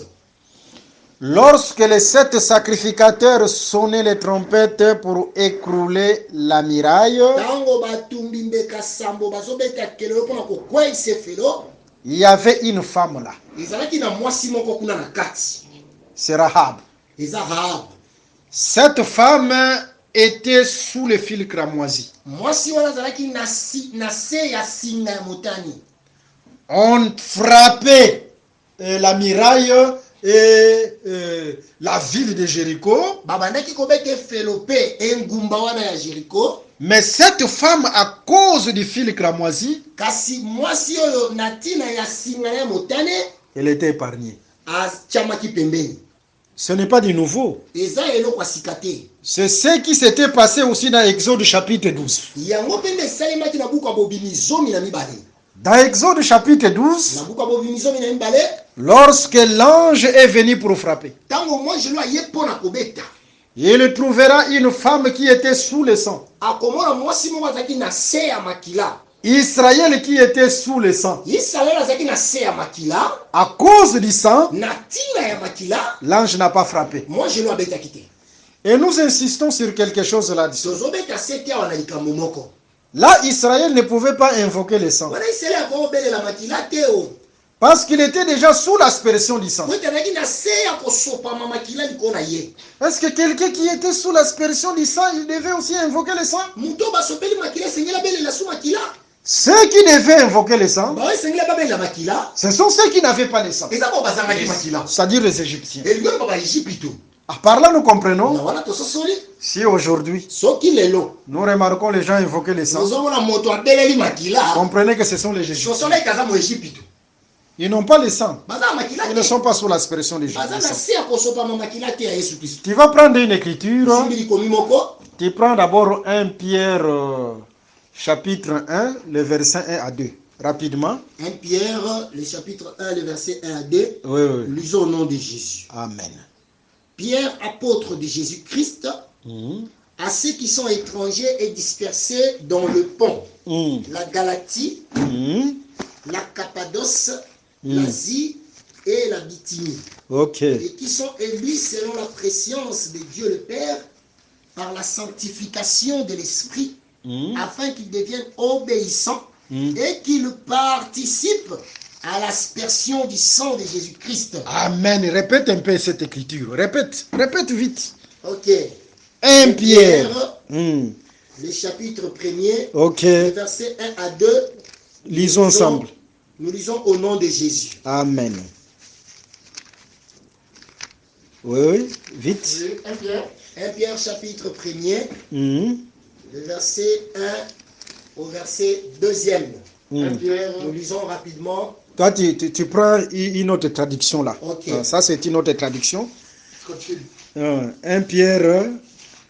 lorsque les 7 sacrificateurs sonnaient les trompettes pour écrouler la muraille, ntango batumbi mbeka sambo bazobeta kelelo mpona kokweyisa efelo, il y avait une femme là, ezalaki na mwasi moko kuna na kati, c'est Rahab. eza Rahabu. Cette femme était sous le fil cramoisi. Mwasi wana azalaki na se ya singa ya motani. On frappait la muraille et la ville de Jéricho. Babandaki kobeta efelo mpe engumba wana ya Jericho. Mais cette femme, à cause du fil cramoisi, Kasi mwasi oyo na ntina ya singa ya motane elle était épargnée. atiamaki pembeni. Ce n'est pas du nouveau. Eza eloko ya sika te. C'est ce qui s'était passé aussi dans Exode chapitre 12. Yango mpe nde esalemaki na buku ya bobimi 12. Dans Exode chapitre 12, Na buku ya bobimi 12, lorsque l'ange est venu pour frapper, ntango mwanjelo aye mpo na kobeta, il trouvera une femme qui était sous le sang. akomona mwasi moko azalaki na se ya makila. Israël qui était sous le sang. Israele azalaki na se ya makila, À cause du sang, na ntina ya makila, l'ange n'a pas frappé. mwanjelo abetaki te. Et nous insistons sur quelque chose là-dessus. Tozobeta se te awa na likambo moko. Là, Israël ne pouvait pas invoquer le sang. Wana Israele akobelela makila te o. Parce qu'il était déjà sous l'aspersion du sang. Po ete azalaki na se ya kosopama makila likolo na ye. Est-ce que quelqu'un qui était sous l'aspersion du sang, il devait aussi invoquer le sang? Moto basopeli makila esengeli abelela su makila. Ceux qui devaient invoquer le sang, Baoyo esengeli ababelela makila. ce sont ceux qui n'avaient pas le sang. Eza po bazangaki makila. C'est-à-dire les Égyptiens. Elingi oyo babaegypito. Par là, nous Na comprenons, wana tososoli. si aujourd'hui, Soki lelo nous remarquons les gens invoquer le sang, tozomona moto abeleli makila. comprenez que ce sont les Égyptiens. Sosolo ekaza mo Egypito. Ils n'ont pas le sang. Baza na makila Ils ne te. sont pas sous l'aspersion du Baza na sang. se ya kosopama makila te ya Yesu Kristo. Tu vas prendre une écriture, Simbi likomi moko. tu prends d'abord 1 Pierre chapitre 1, le verset 1 à 2. Rapidement. 1 Pierre, le chapitre 1, le verset 1 à 2. Oui, oui. Lisons au nom de Jésus. Amen. Pierre, apôtre de Jésus-Christ, Mhm. à ceux qui sont étrangers et dispersés dans le pont, Mhm. la Galatie, Mhm. la Cappadoce, Mm. l'Asie et la Bithynie, Ok. et qui sont élus selon la préscience de Dieu le Père par la sanctification de l'Esprit, Mhm. afin qu'ils deviennent obéissants Mm. et qu'ils participent à l'aspersion du sang de Jésus-Christ. Amen. Répète un peu cette écriture. Répète. Répète vite. Ok. 1 Pierre. Mhm. Le chapitre 1er, Ok. le verset 1 à 2. Lisons ensemble. Nous lisons au nom de Jésus. Amen. Oui, oui. Vite. 1 Pierre, 1 Pierre chapitre 1er, Mhm. le verset 1 au verset 2e. 1 Mm. Pierre, nous lisons rapidement. Toi, tu prends une autre traduction là. Ok. Ça, c'est une autre traduction. Continue. 1 Pierre.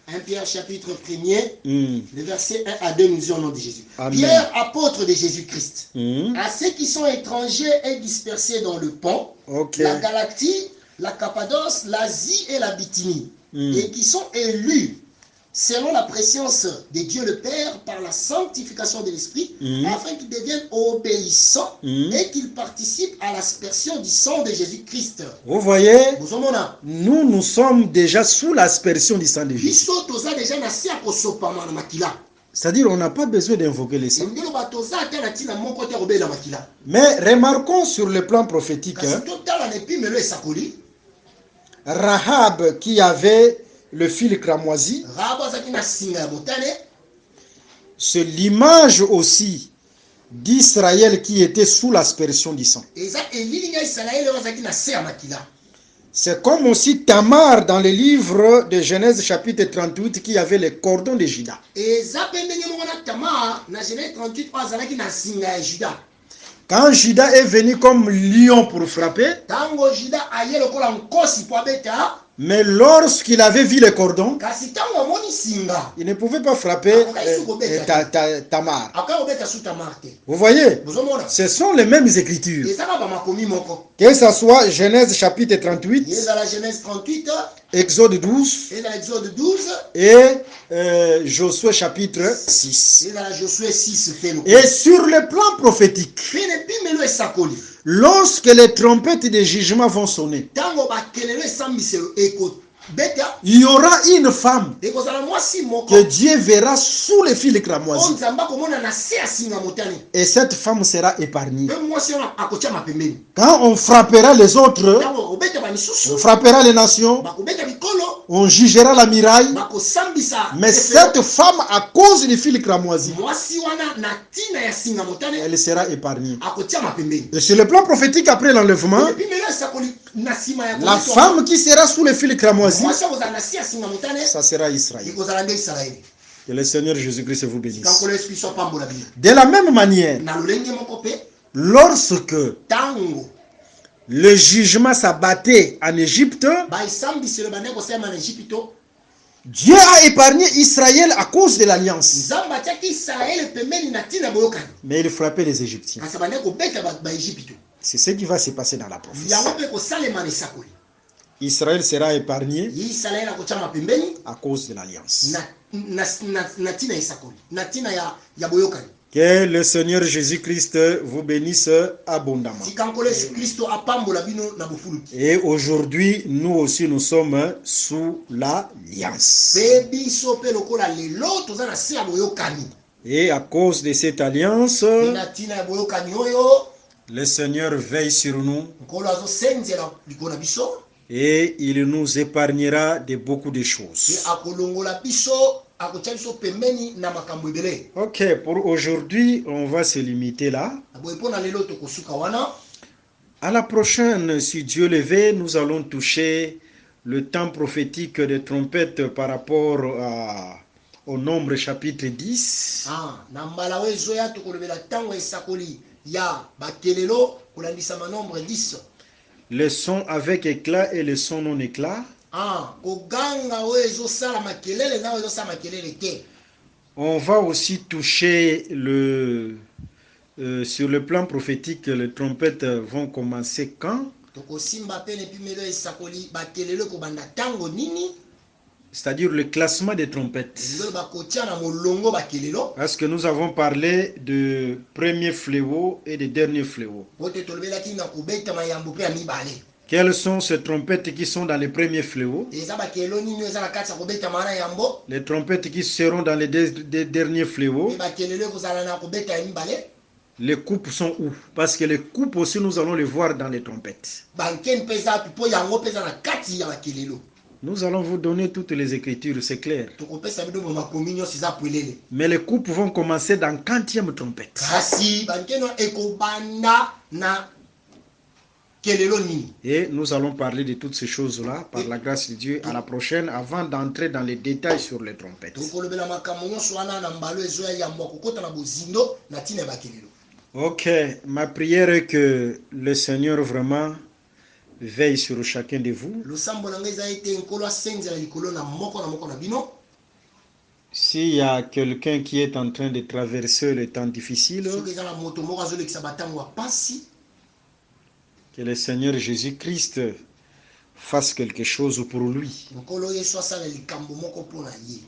1 Pierre chapitre 1er, Mhm. le verset 1 à 2, nous lisons au nom de Jésus. Amen. Pierre, apôtre de Jésus-Christ, Mhm. à ceux qui sont étrangers et dispersés dans le pont, Ok. la Galatie, la Cappadoce, l'Asie et la Bithynie, Mm. et qui sont élus selon la préscience de Dieu le Père par la sanctification de l'Esprit, Mm. afin qu'ils deviennent obéissants Mm. et qu'ils participent à l'aspersion du sang de Jésus-Christ. Vous voyez, Bozomona, nous sommes déjà sous l'aspersion du sang de Jésus. biso toza déjà na se ya kosopama na makila. C'est-à-dire, on n'a pas besoin d'invoquer le sang. Elingi loba toza ata na ntina moko te ya kobela makila. Mais remarquons sur le plan prophétique, Kasi totala na epimelo esakoli, Rahab qui avait le fil cramoisi, Rahab azalaki na singa ya motane, c'est l'image aussi d'Israël qui était sous l'aspersion du sang. eza elili ya Israele oyo azalaki na se ya makila. C'est comme aussi Tamar dans le livre de Genèse chapitre 38 qui avait les cordons de Juda. eza mpe ndenge moko na Tamar na Genèse 38 oyo azalaki na singa ya Juda. Quand Juda est venu comme lion pour frapper, Tango Juda aye lokola nkosi po abeta, mais lorsqu'il avait vu les cordons, kasi tango amoni singa il ne pouvait pas frapper Tamar. aka obeta su Tamar te. Vous voyez, Bozomona ce sont les mêmes écritures. ezaka bamakomi moko. Que ce soit Genèse chapitre 38, ezala Genèse 38, Exode 12 ezala Exode 12, et Josué chapitre 6. ezala Josué 6 fe lokola. Et sur le plan prophétique, Pene bimelo esakoli. lorsque les trompettes de jugement vont sonner, Tango bakelelo esambiselo eko beta il y aura une femme ekozala mwasi moko. que Dieu verra sous les fils cramoisis. Nzambe akomona na se ya singa motane. Et cette femme sera épargnée. Mpe mwasi wana akotiama pembeni. Quand on frappera les autres, Tango obeta bamisusu on frappera les nations, bakobeta bikolo on jugera la miraille. bakosambisa. Mais cette femme, à cause des fils cramoisis, mwasi wana na ntina ya singa motane elle sera épargnée. akotiama pembeni. Et sur le plan prophétique, après l'enlèvement, Epimelo esakoli na nsima ya la komitwa. femme qui sera sous les fils cramoisis, mwasi akozala na se ya singa motane ça sera Israël. ekozala nde Israeli. Que le Seigneur Jésus-Christ vous bénisse. kankolo yesu kristo apambola bino. De la même manière, Na lolenge moko mpe lorsque tango le jugement s'abattait en Égypte, baesambiselo bandeki kosalema na Ejipito, Dieu a épargné Israël à cause de l'alliance. nzambe atiaki Israele pembeni na ntina boyokani. Mais il frappait les Égyptiens. kasi bandeki kobeta baejipito C'est ce qui va se passer dans la prophétie. yango mpe kosalema na esakoli. Israël sera épargné Israele akotiama pembeni à cause de l'alliance. na ntina ya esakoli, na ntina ya boyokani. Que le Seigneur Jésus-Christ vous bénisse abondamment. tikankolo yesu kristo apambola bino na bofuluki. Et aujourd'hui, nous aussi, nous sommes sous l'alliance. mpe biso mpe lokola lelo toza na se ya boyokani. Et à cause de cette alliance, mpe na ntina ya boyokani oyo le Seigneur veille sur nous nkolo azosenzela likolo na biso et il nous épargnera de beaucoup de mpe choses. akolongola biso akotia biso pembeni na makambo ebele. Ok, pour aujourd'hui, on va se limiter là. boye mpo na lelo tokosuka wana. À la prochaine, si Dieu le veut, nous allons toucher le temps prophétique des trompettes par rapport au nombre chapitre 10. na mbala oyo ezoya tokolobela ntango esakoli ya bakelelo kolandisa nombre 10. Le son avec éclat et le son non éclat. koganga oyo ezosala makelele na oyo ezosala makelele te. On va aussi toucher sur le plan prophétique, les trompettes vont commencer quand? tokosimba pe nepimelo esakoli bakelelo kobanda ntango nini. C'est-à-dire le classement des trompettes. ndelo bakotia na molongo bakelelo. Parce que nous avons parlé de premier fléau et de dernier fléau. po te tolobelaki na kobeta mayambo mpe ya mibale. Quelles sont ces trompettes qui sont dans les premiers fléaux? eza bakelelo nini oyo eza na kati ya kobeta mana yambo. Les trompettes qui seront dans les derniers fléaux. mpe bakelelo ekozala na kobeta ya mibale. Les coupes sont où? Parce que les coupes aussi, nous allons les voir dans les trompettes. bankeni mpe eza api po yango mpe eza na kati ya bakelelo. Nous allons vous donner toutes les écritures, c'est clair. tokopesa bino makomi nyonso eza pwelele. Mais les coupes vont commencer dans 40e trompette. kasi bankeni ekobanda na kelelo nini. Et nous allons parler de toutes ces choses-là, par la grâce de Dieu, à la prochaine, avant d'entrer dans les détails sur les trompettes. tokolobela makambo nyonso wana na mbalo ezoya yambo akokota na bozindo na ntina ya bakelelo. Ok, ma prière est que le Seigneur vraiment veille sur chacun de vous. losambo na ngai eza ete nkolo asenzela likolo na moko na bino. S'il y a quelqu'un qui est en train de traverser le temps difficile, soki eza na moto moko azolekisa batango ya pasi, que le Seigneur Jésus-Christ fasse quelque chose pour lui. nkolo yesu asala likambo moko mpona ye.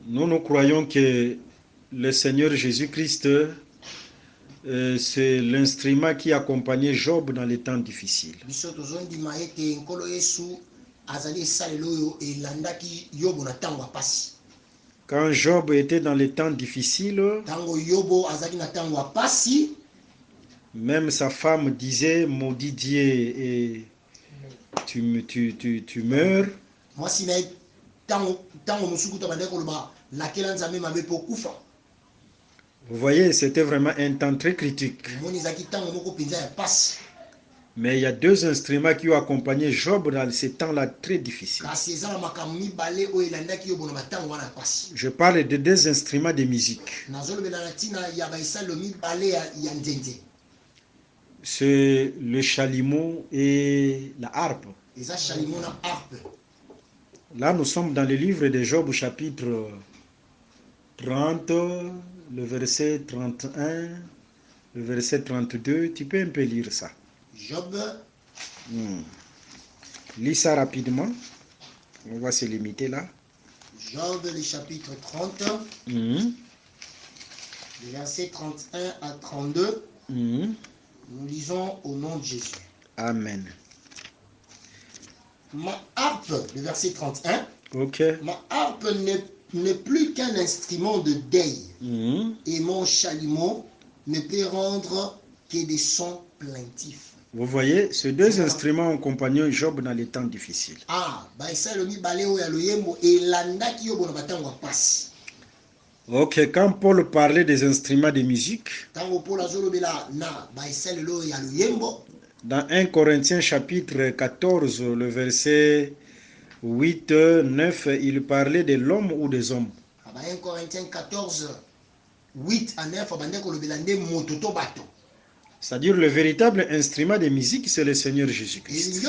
Nous croyons que le Seigneur Jésus-Christ, c'est l'instrument qui accompagnait Job dans les temps difficiles. biso tozondima ete nkolo yesu azali esalelo oyo elandaki yobo na ntango ya pasi. Quand Job était dans les temps difficiles, ntango yobo azalaki na ntango ya pasi, même sa femme disait, maudit Dieu, et tu meurs. mwasi na ye tango musuku to bandeko loba lakela nzambe mabe po kufa. Vous voyez, c'était vraiment un temps très critique. Moni zaki tango moko pinza ya passe. Mais il y a deux instruments qui ont accompagné Job dans ces temps-là très difficiles. Kasi ezala makambo mibale oyo elandaki yo bona matango wana ya passe. Je parle de deux instruments de musique. Nazolobela na ntina ya baisalo mibale ya nzenze. C'est le chalumeau et la harpe. Eza chalumeau na harpe. Là, nous sommes dans le livre de Job, chapitre 30, le verset 31, le verset 32. Tu peux un peu lire ça. Job. Lis ça rapidement. On va se limiter là. Job, le chapitre 30, le verset 31 à 32. Nous lisons au nom de Jésus. Amen. Ma harpe, le verset 31. Ok. Ma harpe n'est plus qu'un instrument de deuil. Et mon chalumeau ne peut rendre que des sons plaintifs. Vous voyez, ces deux instruments ont accompagné Job dans les temps difficiles. Ok, quand Paul parlait des instruments de musique, dans 1 Corinthiens chapitre 14, le verset 8, 9, il parlait de l'homme ou des hommes. 1 Corinthiens 14, 8 à 9, c'est-à-dire le véritable instrument de musique, c'est le Seigneur Jésus-Christ.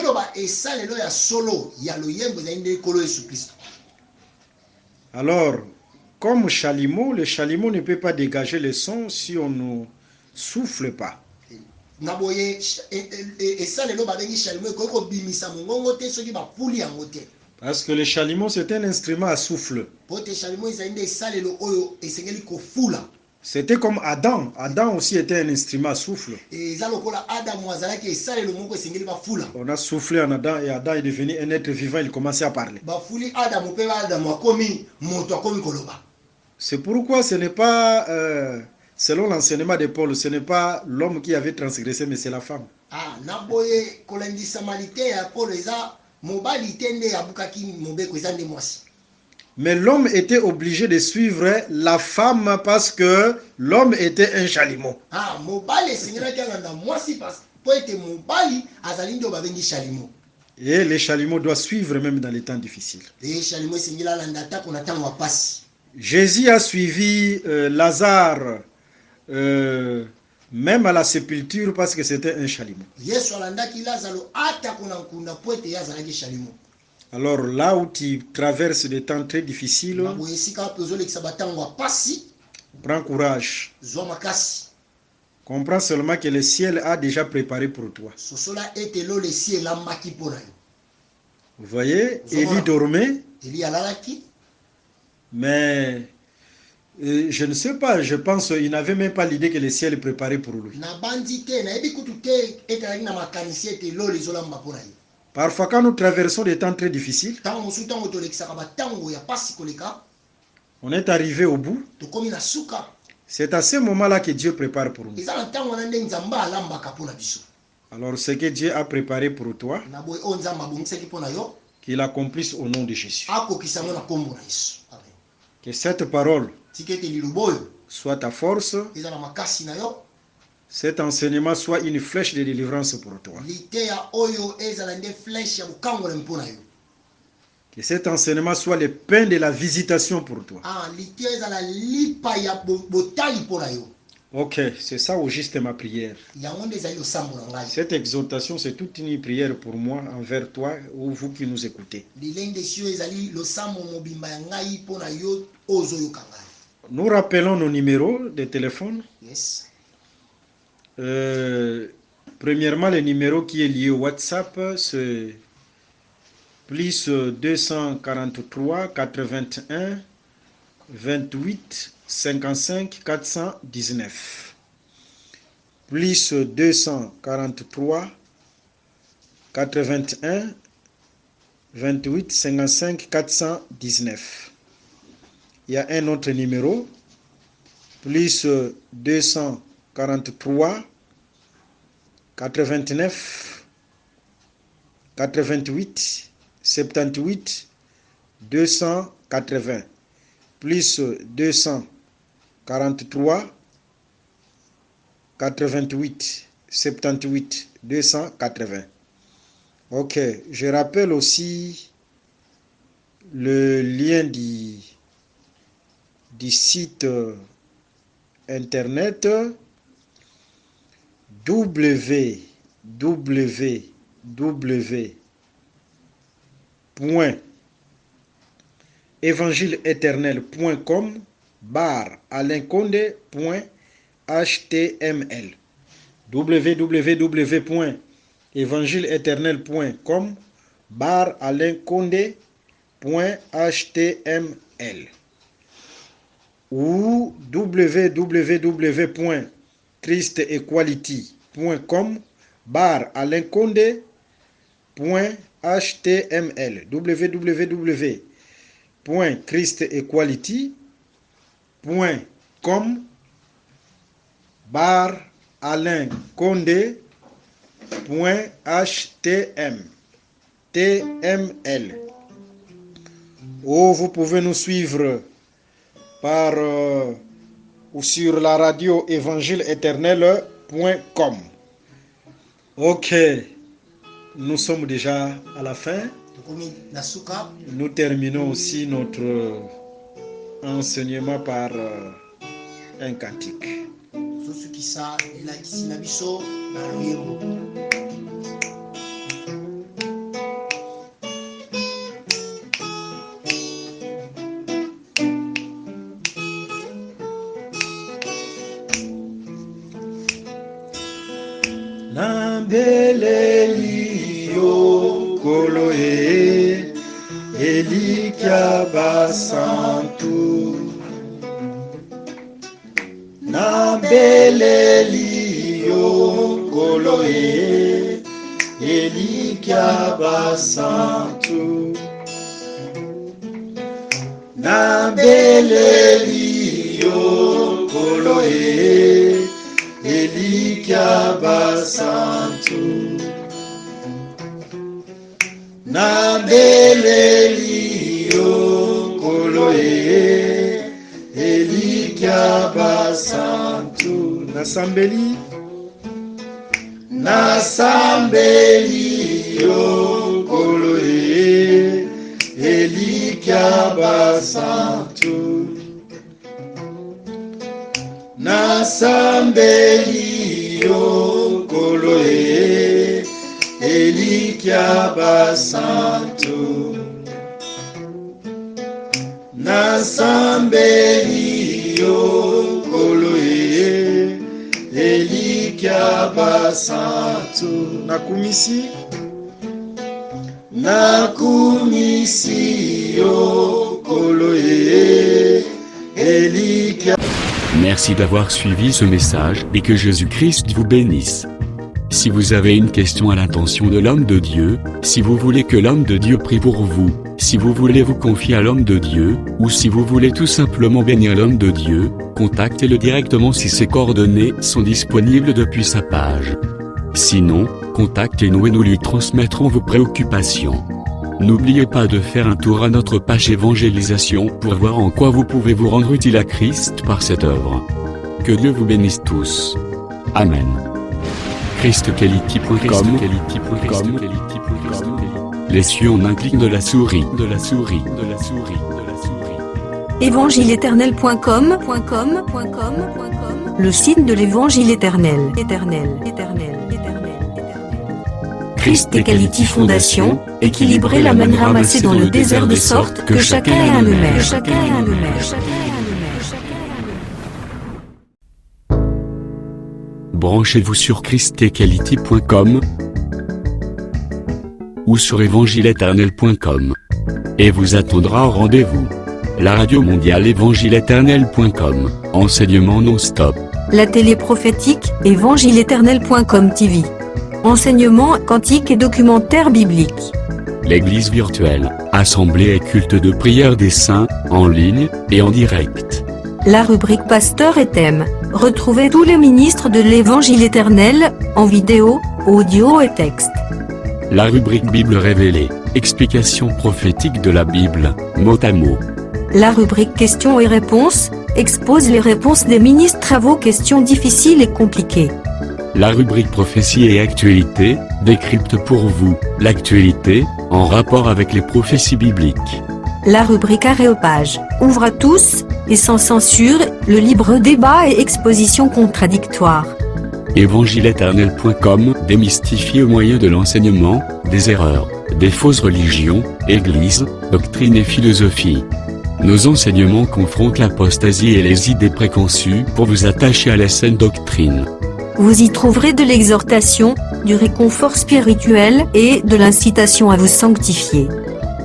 Alors, comme chalumeau, le chalumeau ne peut pas dégager le son si on ne souffle pas. Parce que le chalumeau, c'est un instrument à souffle. C'était comme Adam. Adam aussi était un instrument à souffle. On a soufflé en Adam et Adam est devenu un être vivant, il commençait à parler. C'est pourquoi ce n'est pas, selon l'enseignement de Paul, ce n'est pas l'homme qui avait transgressé, mais c'est la femme. Mais l'homme était obligé de suivre la femme parce que l'homme était un chalumeau. Et les chalumeaux doivent suivre même dans les temps difficiles. Jésus a suivi Lazare même à la sépulture parce que c'était un chalumeau. Alors là où tu traverses des temps très difficiles, prends courage. Comprends seulement que le ciel a déjà préparé pour toi. Vous voyez, Élie dormait, mais je ne sais pas, je pense qu'il n'avait même pas l'idée que le ciel est préparé pour lui. Parfois, quand nous traversons des temps très difficiles, on est arrivé au bout. C'est à ce moment-là que Dieu prépare pour nous. Alors, ce que Dieu a préparé pour toi, qu'il accomplisse au nom de Jésus. Que cette parole soit ta force, cet enseignement soit une flèche de délivrance pour toi. Que cet enseignement soit le pain de la visitation pour toi. Ok, c'est ça au juste ma prière. Cette exhortation, c'est toute une prière pour moi, envers toi ou vous qui nous écoutez. Nous rappelons nos numéros de téléphone. Yes. Premièrement, le numéro qui est lié au WhatsApp, c'est plus 243 81 28 55 419. Plus 243 81 28 55 419. Il y a un autre numéro, plus 243 89 88 78 280 plus 243 88 78 280. Ok, je rappelle aussi le lien du site internet www.evangileeternel.com/alinconde.html www.evangileeternel.com/alinconde.html ou www.christequality.com/alinconde.html www.christequality.com/alinconde.html ou vous pouvez nous suivre par ou sur la radio évangile-éternel.com. Ok, nous sommes déjà à la fin. Nous terminons aussi notre enseignement par un cantique. Nambeleli yo koloe elikia basantu Nambeleli yo koloe elikia basantu Nambeleli yo koloe elikia basantu Nambeleli yo koloe elikia basantu Nasambeli yo koloe elikia basantu Nasambeli yo koloe elikia basantu Nasambeli yo koloe elikia basantu Nakumisi yo koloe elikia. Merci d'avoir suivi ce message et que Jésus-Christ vous bénisse. Si vous avez une question à l'intention de l'homme de Dieu, si vous voulez que l'homme de Dieu prie pour vous, si vous voulez vous confier à l'homme de Dieu, ou si vous voulez tout simplement bénir l'homme de Dieu, contactez-le directement si ses coordonnées sont disponibles depuis sa page. Sinon, contactez-nous et nous lui transmettrons vos préoccupations. N'oubliez pas de faire un tour à notre page évangélisation pour voir en quoi vous pouvez vous rendre utile à Christ par cette œuvre. Que Dieu vous bénisse tous. Amen. ChristQuality.com. Les cieux en un clic de la souris. Évangile-éternel.com, le site de l'Évangile éternel. Christ et Quality Fondation, équilibrer la manne ramassée dans le désert de sorte que chacun ait un maire. Branchez-vous sur ChristEquality.com ou sur évangile-éternel.com et vous attendra au rendez-vous. La radio mondiale évangile-éternel.com, enseignement non-stop. La télé prophétique, évangile-éternel.com TV. Enseignement quantique et documentaire biblique. L'église virtuelle, assemblée et culte de prière des saints, en ligne et en direct. La rubrique Pasteur et thème. Retrouvez tous les ministres de l'Évangile éternel, en vidéo, audio et texte. La rubrique Bible révélée, explication prophétique de la Bible, mot à mot. La rubrique questions et réponses expose les réponses des ministres à vos questions difficiles et compliquées. La rubrique prophétie et actualité, décrypte pour vous l'actualité, en rapport avec les prophéties bibliques. La rubrique aréopage ouvre à tous, et sans censure, le libre débat et exposition contradictoire. Évangileéternel.com démystifie au moyen de l'enseignement, des erreurs, des fausses religions, églises, doctrines et philosophie. Nos enseignements confrontent l'apostasie et les idées préconçues pour vous attacher à la saine doctrine. Vous y trouverez de l'exhortation, du réconfort spirituel et de l'incitation à vous sanctifier.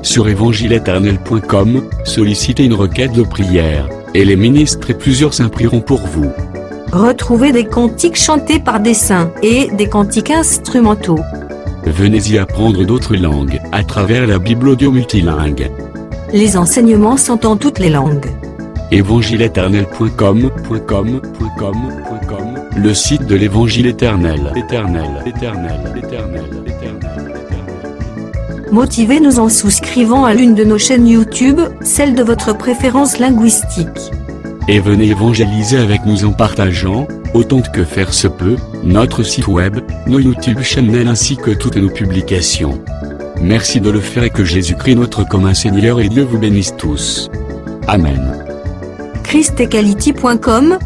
Sur évangileéternel.com, sollicitez une requête de prière, et les ministres et plusieurs saints prieront pour vous. Retrouvez des cantiques chantés par des saints et des cantiques instrumentaux. Venez y apprendre d'autres langues à travers la Bible audio multilingue. Les enseignements sont en toutes les langues. Évangileéternel.com, le site de l'Évangile éternel. Motivez-nous en souscrivant à l'une de nos chaînes YouTube, celle de votre préférence linguistique. Et venez évangéliser avec nous en partageant, autant que faire se peut, notre site web, nos YouTube channels ainsi que toutes nos publications. Merci de le faire et que Jésus-Christ notre commun Seigneur et Dieu vous bénisse tous. Amen. christequality.com.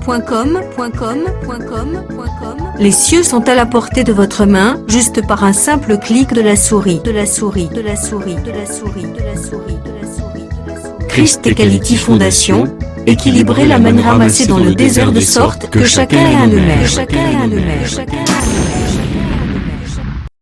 Les cieux sont à la portée de votre main, juste par un simple clic de la souris. Christ Equality Fondation, équilibrer la manne ramassée dans le désert de sorte que chacun ait un email.